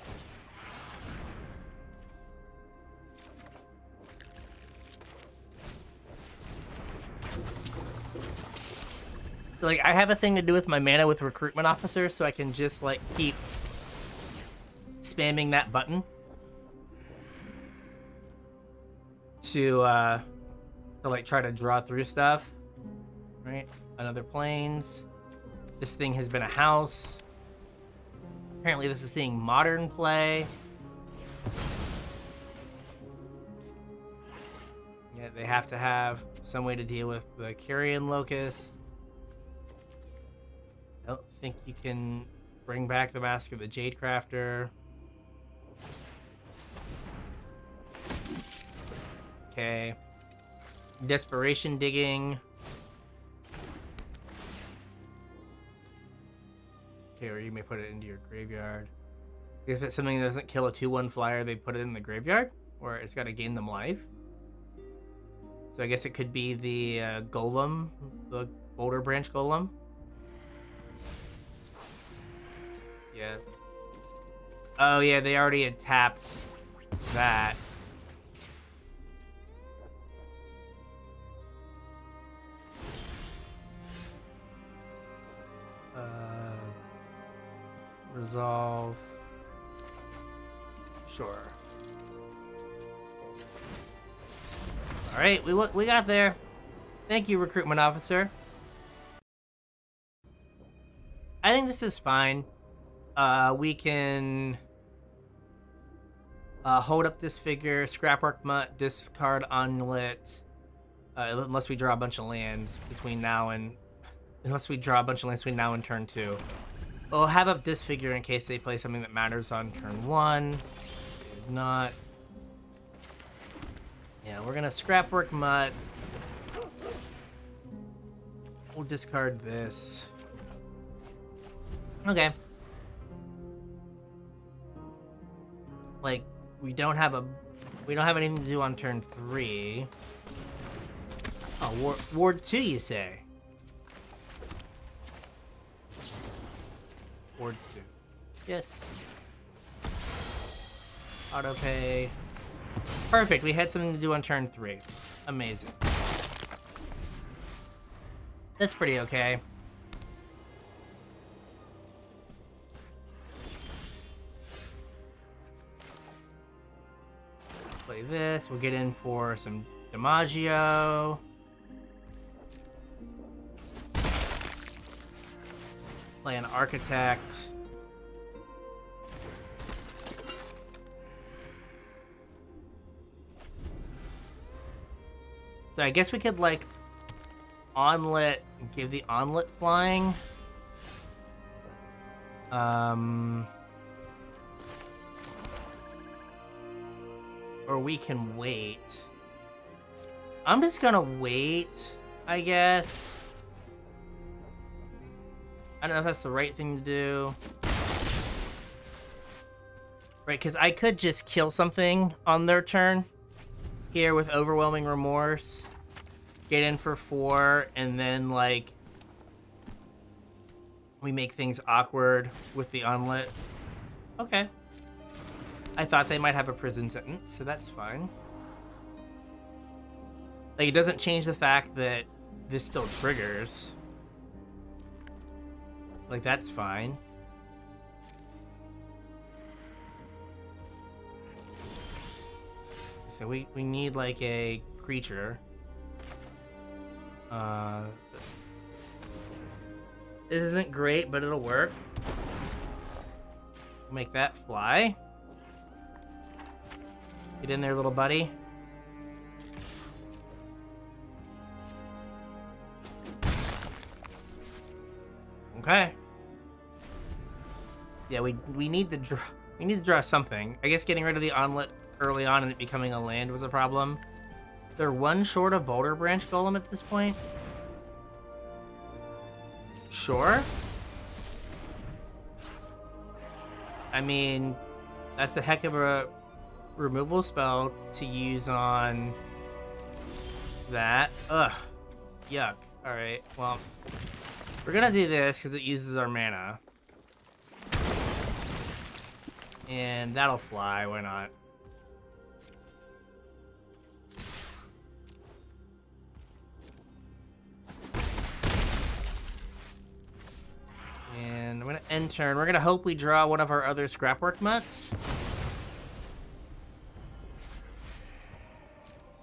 Like, I have a thing to do with my mana with Recruitment Officer, so I can just, like, keep spamming that button to like, try to draw through stuff. Right? Another Plains. This thing has been a house. Apparently this is seeing modern play. Yeah, they have to have some way to deal with the Carrion Locust. I don't think you can bring back the Mask of the Jadecrafter. Okay. Desperation Digging. Okay, or you may put it into your graveyard. If it's something that doesn't kill a 2/1 flyer, they put it in the graveyard? Or it's got to gain them life? So I guess it could be the Golem, the Boulder Branch Golem. Yeah. Oh yeah, they already had tapped that. Resolve. Sure. All right, we got there. Thank you, recruitment officer. I think this is fine. We can hold up Disfigure, Scrapwork Mutt, discard Unlit, unless we draw a bunch of lands between now and turn 2. We'll have up Disfigure in case they play something that matters on turn 1. If not, yeah, we're gonna Scrapwork Mutt. We'll discard this. Okay. Like, we don't have anything to do on turn 3. Oh, Ward 2, you say? Ward 2. Yes. Autopay. Perfect, we had something to do on turn 3. Amazing. That's pretty okay. Play this, we'll get in for some DiMaggio. Play an Architect. So I guess we could, like, Onlet, give the Onlet flying. Or we can wait. I'm just gonna wait, I guess. I don't know if that's the right thing to do. Right, because I could just kill something on their turn here with Overwhelming Remorse. Get in for 4, and then, like, we make things awkward with the Onlet. Okay. I thought they might have a prison sentence, so that's fine. Like, it doesn't change the fact that this still triggers. Like, that's fine. So we need, like, a creature. This isn't great, but it'll work. Make that fly. Get in there, little buddy. Okay. Yeah, we need to draw something. I guess getting rid of the Onlet early on and it becoming a land was a problem. They're one short of Boulder Branch Golem at this point. Sure. I mean, that's a heck of a removal spell to use on that. Ugh. Yuck. Alright, well, we're gonna do this because it uses our mana. And that'll fly, why not? And I'm gonna end turn. We're gonna hope we draw one of our other Scrapwork Mutts.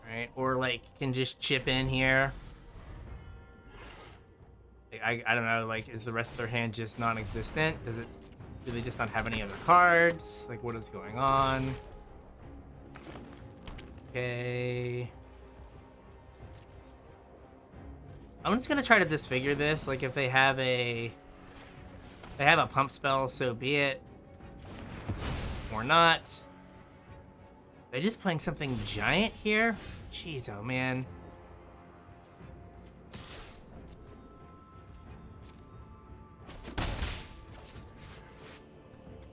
Right, or like can just chip in here. I don't know, like, is the rest of their hand just non-existent? Do they just not have any other cards? Like, what is going on? Okay. I'm just gonna try to disfigure this. Like, if they have a pump spell, so be it. Or not. They're just playing something giant here? Jeez, oh man.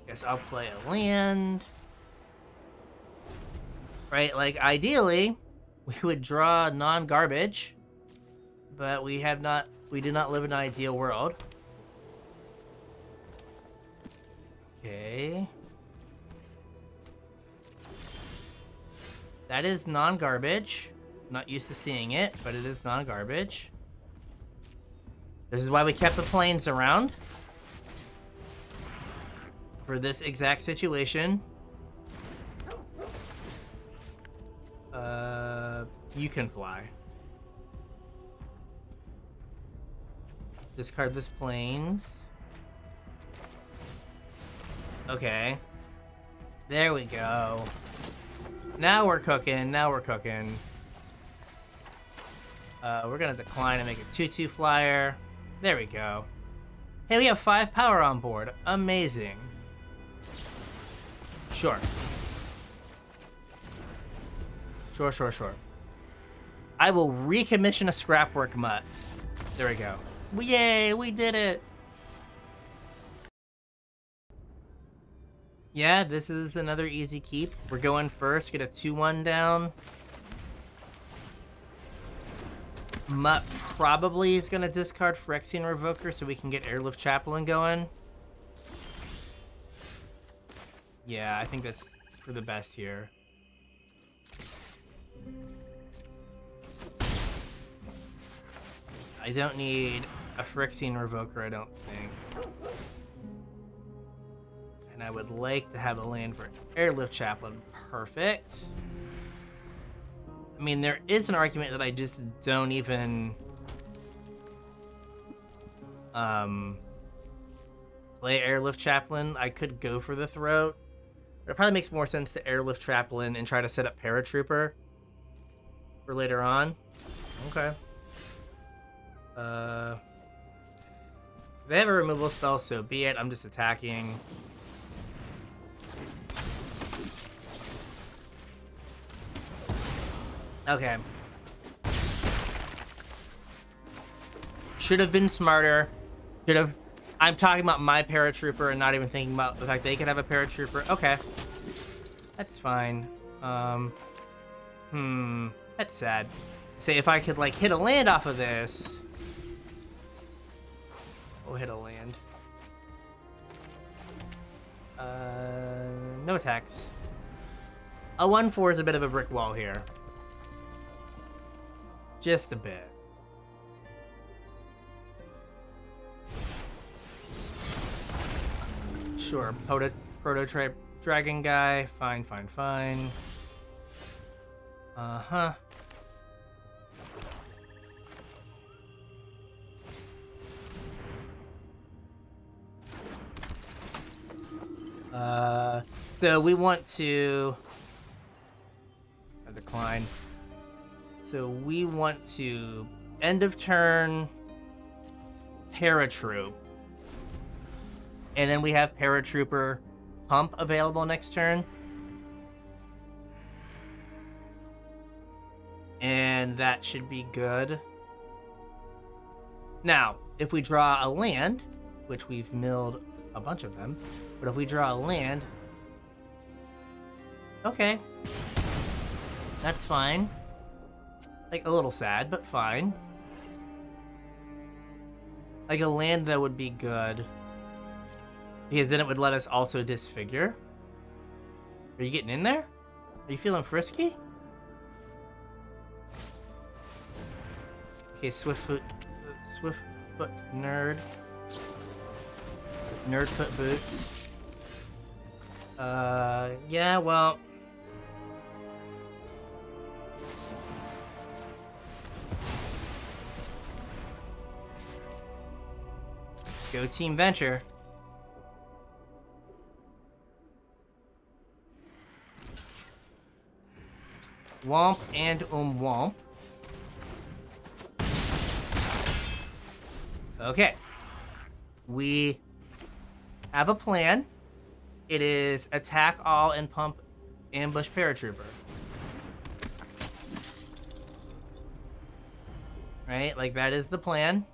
Guess I'll play a land. Right, like ideally, we would draw non-garbage, but we do not live in an ideal world. Okay. That is non-garbage. Not used to seeing it, but it is non-garbage. This is why we kept the planes around. for this exact situation, you can fly. Discard this planes. Okay. There we go. Now we're cooking. Now we're cooking. We're gonna decline and make a 2/2 flyer. There we go. Hey, we have 5 power on board. Amazing. Sure. Sure. I will recommission a scrapwork mutt. There we go. Yay, we did it! Yeah, this is another easy keep. We're going first, get a 2/1 down. Mutt probably is gonna discard Phyrexian Revoker so we can get Airlift Chaplain going. Yeah, I think that's for the best here. I don't need a Phyrexian Revoker, I don't think. And I would like to have a land for Airlift Chaplain. Perfect. I mean, there is an argument that I just don't even play Airlift Chaplain. I could go for the Throat. But it probably makes more sense to Airlift Chaplain and try to set up Paratrooper for later on. Okay. They have a removal spell, so be it. I'm just attacking. Okay. Should have been smarter. Should have... I'm talking about my Paratrooper and not even thinking about the fact they could have a Paratrooper. Okay. That's fine. That's sad. Say if I could, like, hit a land off of this... We'll hit a land. No attacks. A 1/4 is a bit of a brick wall here. Just a bit. Sure, prototype dragon guy. Fine. Uh-huh. So we want to... I decline. So we want to end of turn Paratroop. And then we have Paratrooper Pump available next turn. And that should be good. Now, if we draw a land, which we've milled a bunch of them, but if we draw a land, okay, that's fine. Like, a little sad, but fine. Like, a land that would be good, because then it would let us also disfigure. Are you getting in there? Are you feeling frisky? Okay, Swiftfoot nerd. Nerdfoot boots. Yeah, well... Go Team Venture. Womp and womp. Okay. We have a plan. It is attack all and pump ambush Paratrooper. Right? Like, that is the plan.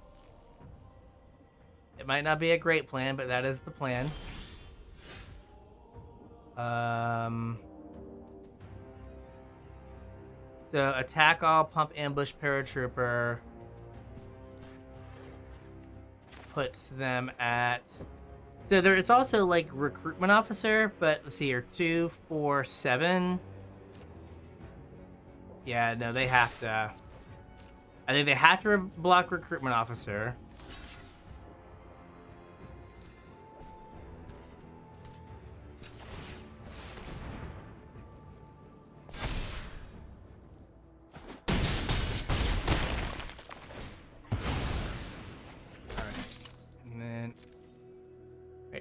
It might not be a great plan, but that is the plan. So attack all, pump ambush Paratrooper puts them at... So there is also, like, recruitment officer, but let's see here, 2, 4, 7. Yeah, no, they have to... I think they have to block recruitment officer.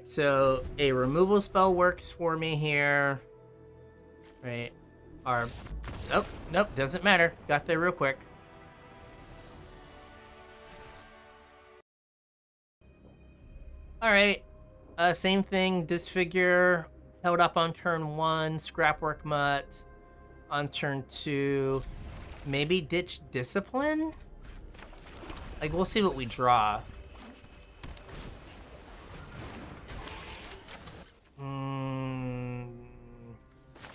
So a removal spell works for me here. Right. Nope, doesn't matter. Got there real quick. Alright. Same thing, Disfigure, held up on turn 1, Scrapwork Mutt on turn 2. Maybe ditch Discipline? Like, we'll see what we draw.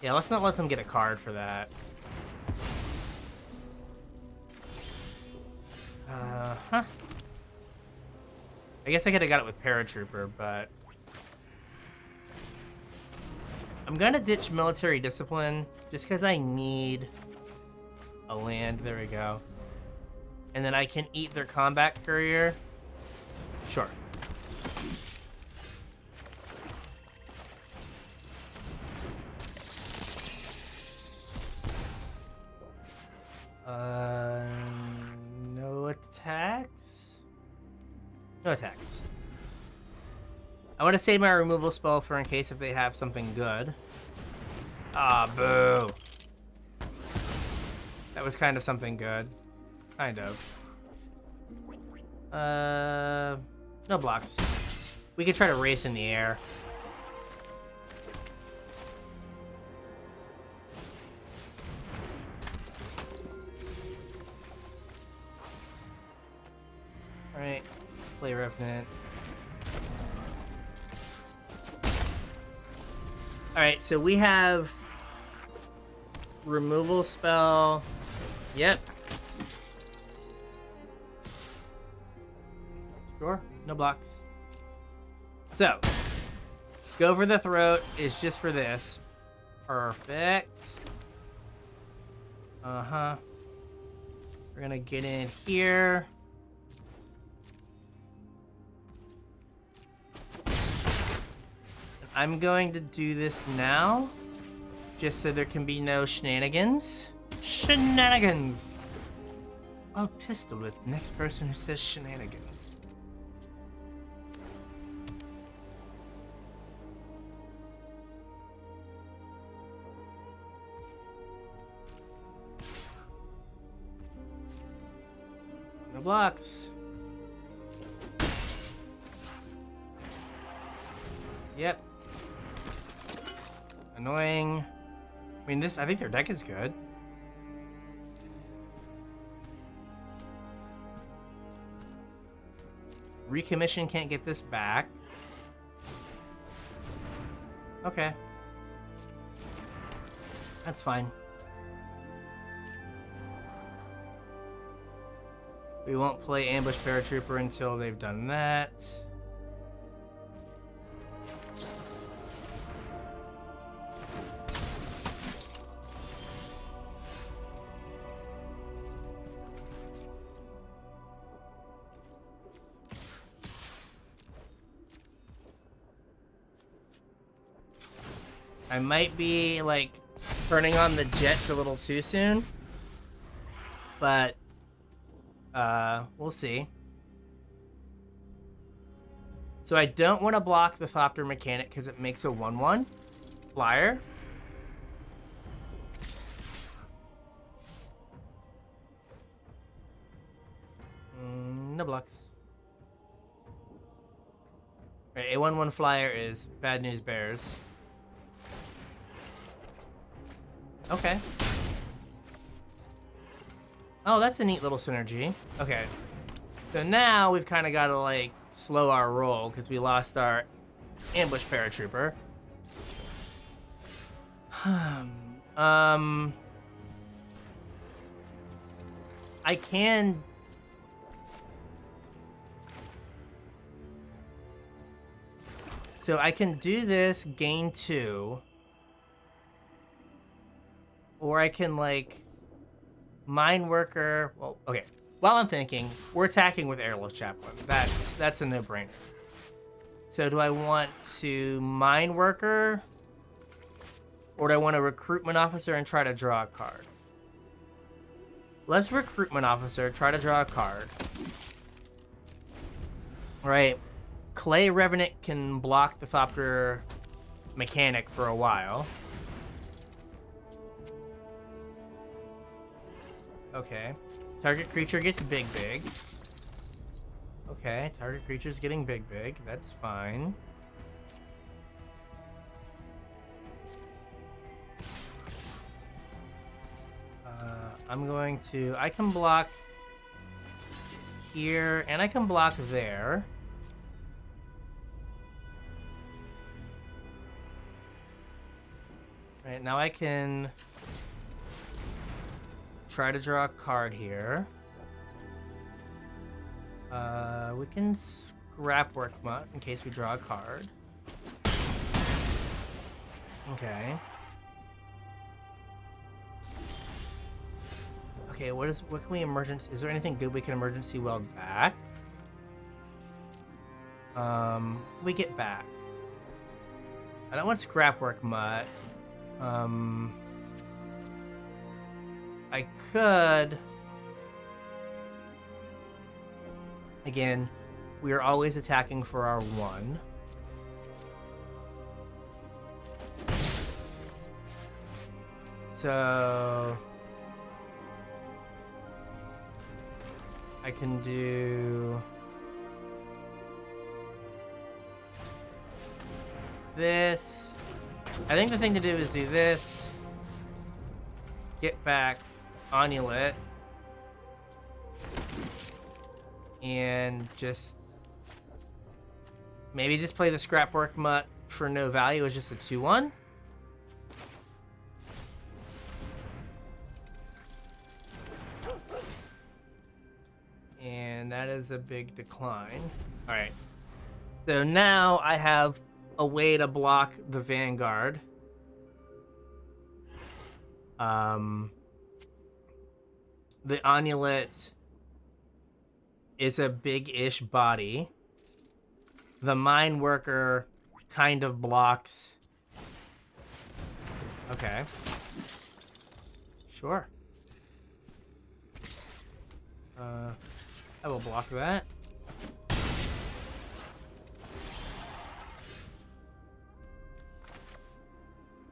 Yeah, let's not let them get a card for that. Huh. I guess I could have got it with Paratrooper, but... I'm gonna ditch Military Discipline, just because I need a land. There we go. And then I can eat their Combat Courier. Sure. No attacks? No attacks. I want to save my removal spell for in case if they have something good. Ah, boo. That was kind of something good. Kind of. No blocks. We could try to race in the air. Alright. Play Revenant. Alright, so we have removal spell. Yep. Sure, no blocks. So, go for the throat is just for this. Perfect. Uh-huh. We're gonna get in here. I'm going to do this now, just so there can be no shenanigans. Shenanigans! I'll pistol with the next person who says shenanigans. No blocks. Yep. Annoying. I mean, I think their deck is good. Recommission can't get this back. Okay. That's fine. We won't play Ambush Paratrooper until they've done that. I might be, like, turning on the jets a little too soon. But, we'll see. So I don't want to block the Thopter Mechanic because it makes a 1/1 flyer. No blocks. Right, a 1/1 flyer is Bad News Bears. Okay. Oh, that's a neat little synergy. Okay. So now we've kind of got to, like, slow our roll because we lost our Ambush Paratrooper. I can... So I can do this, gain 2. Or I can, like, Mine Worker. Well, okay. While I'm thinking, we're attacking with Airlift Chaplain. That's a no-brainer. So do I want to Mine Worker? Or do I want a Recruitment Officer and try to draw a card? Let's Recruitment Officer, try to draw a card. Right. Clay Revenant can block the Thopter mechanic for a while. Okay. Target creature gets big. Okay, target creature's getting big. That's fine. I'm going to... I can block here, and I can block there. Right, now I can try to draw a card here. We can scrap Workmutt in case we draw a card. Okay. Okay, what can we emergency? Is there anything good we can emergency weld back? We get back. I don't want scrap Workmutt. I could. Again, we are always attacking for our 1. So I can do this. I think the thing to do is do this. Get back Onulet. And just maybe just play the Scrap Workmutt for no value as just a 2/1. And that is a big decline. All right. So now I have a way to block the Vanguard. The Onulet is a big-ish body. The Mine Worker kind of blocks. Okay. Sure. I will block that.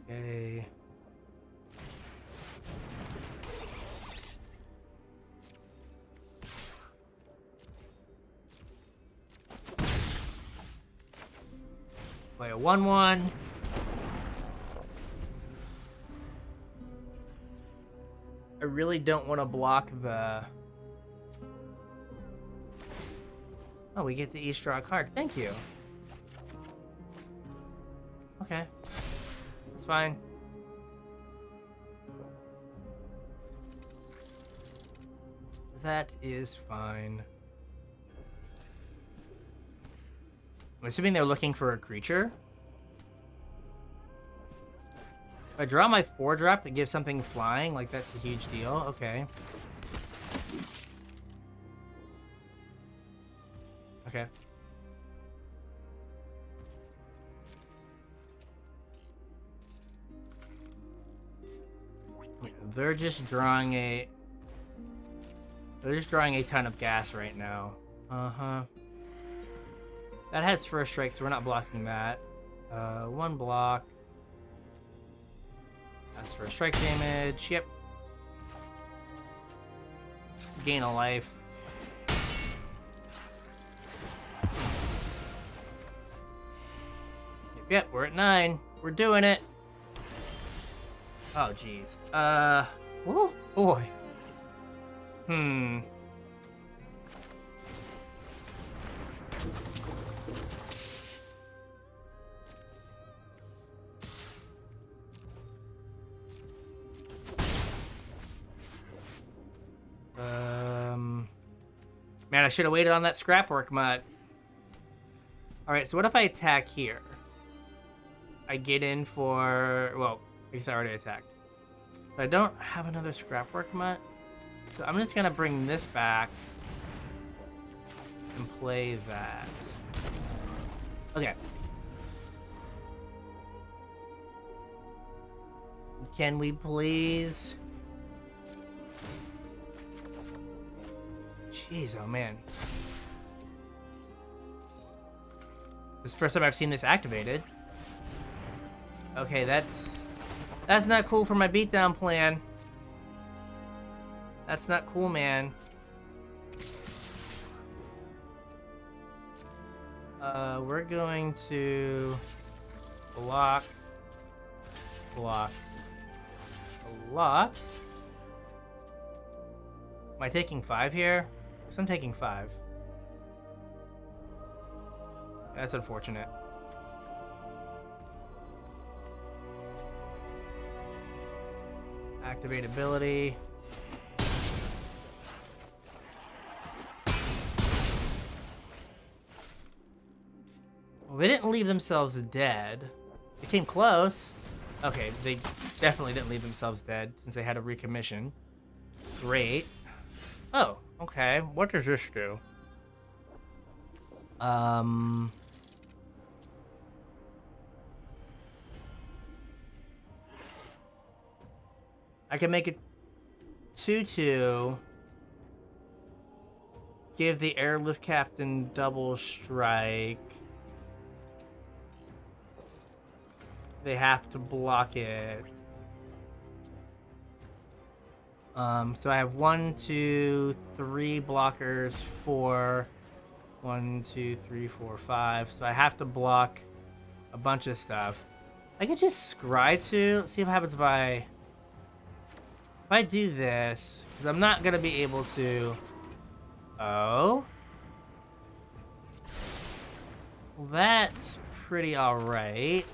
Okay. Play a 1/1. I really don't want to block the... Oh, we get to each draw a card. Thank you. Okay. That's fine. That is fine. I'm assuming they're looking for a creature. If I draw my 4-drop that gives something flying, like that's a huge deal. Okay. Okay. Yeah, they're just drawing a ton of gas right now. Uh-huh. That has first strike, so we're not blocking that. 1 block. That's first strike damage. Yep. Let's gain a life. Yep, we're at 9. We're doing it. Oh, jeez. Oh, boy. Man, I should have waited on that scrap Workmutt. Alright, so what if I attack here? I get in for... Well, I guess I already attacked. But I don't have another scrap Workmutt. So I'm just going to bring this back and play that. Okay. Can we please... Jeez, oh man. This is the first time I've seen this activated. Okay, that's not cool for my beatdown plan. That's not cool, man. We're going to block. Am I taking 5 here? Yes, I'm taking 5. That's unfortunate. Activate ability. Well, they didn't leave themselves dead. They came close. Okay, they definitely didn't leave themselves dead since they had a recommission. Great. Oh, okay. What does this do? I can make it 2/2. Give the airlift captain double strike. They have to block it. So I have 1, 2, 3 blockers, 4. 1, 2, 3, 4, 5. So I have to block a bunch of stuff. I could just scry to. Let's see what happens if I do this. Because I'm not gonna be able to. Oh. Well, that's pretty alright.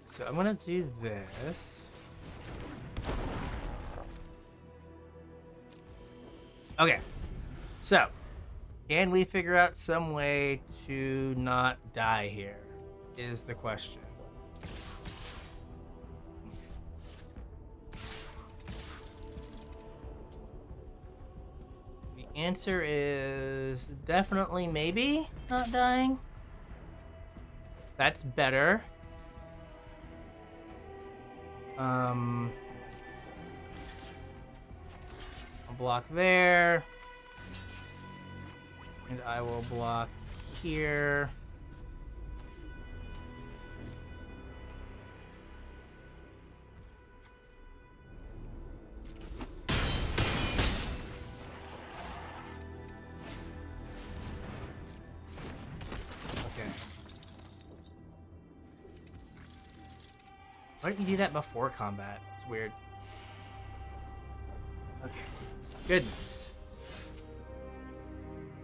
So I'm gonna do this. Okay. So, can we figure out some way to not die here? Is the question. The answer is definitely maybe not dying. That's better. I'll block there. And I will block here. Why didn't you do that before combat? It's weird. Okay. Goodness.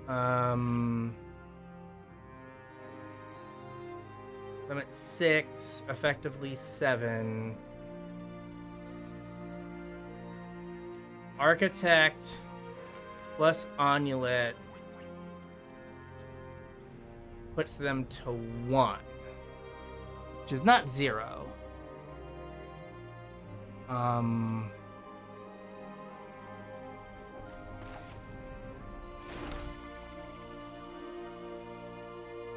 So I'm at 6, effectively 7. Architect plus Onulet puts them to 1, which is not 0.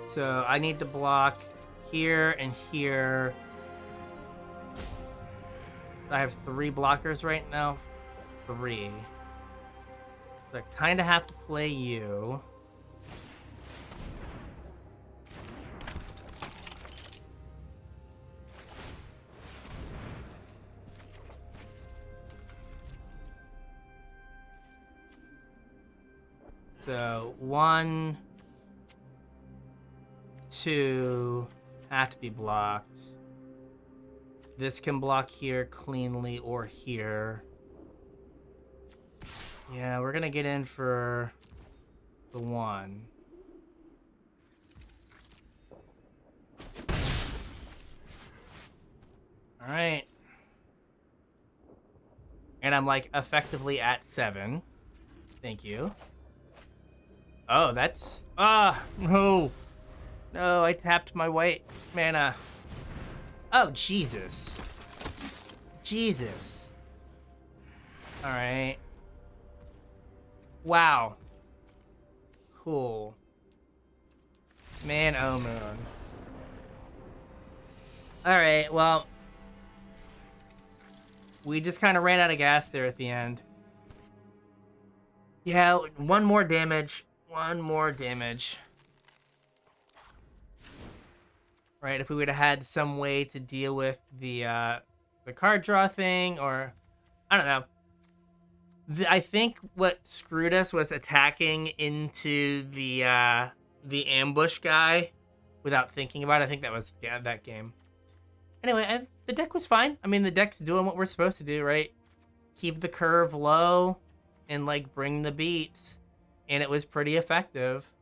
So I need to block here and here. I have 3 blockers right now. 3. So I kind of have to play you. So 1, 2 have to be blocked. This can block here cleanly or here. Yeah, we're gonna get in for the 1. All right. And I'm like effectively at 7. Thank you. Oh, that's... no. No, I tapped my white mana. Oh, Jesus. Jesus. Alright. Wow. Cool. Man, oh moon. All right, well, we just kind of ran out of gas there at the end. Yeah, one more damage. One more damage. Right, if we would have had some way to deal with the card draw thing, or I don't know. I think what screwed us was attacking into the ambush guy without thinking about it. I think that was that game. Anyway, the deck was fine. I mean, the deck's doing what we're supposed to do, right? Keep the curve low and like bring the beats, and it was pretty effective.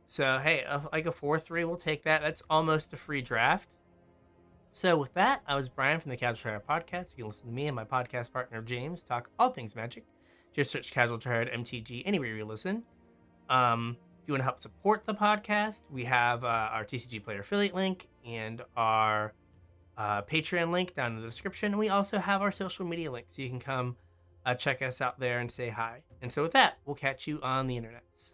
So hey, like a 4-3, we'll take that. That's almost a free draft. So with that, I was Bryan from the Casual Tryhard Podcast. You can listen to me and my podcast partner James talk all things Magic. Just search CasualTryHardMTG anywhere you listen. If you want to help support the podcast, we have our TCG Player affiliate link and our Patreon link down in the description. And we also have our social media link, so you can come check us out there and say hi. And so with that, we'll catch you on the internets.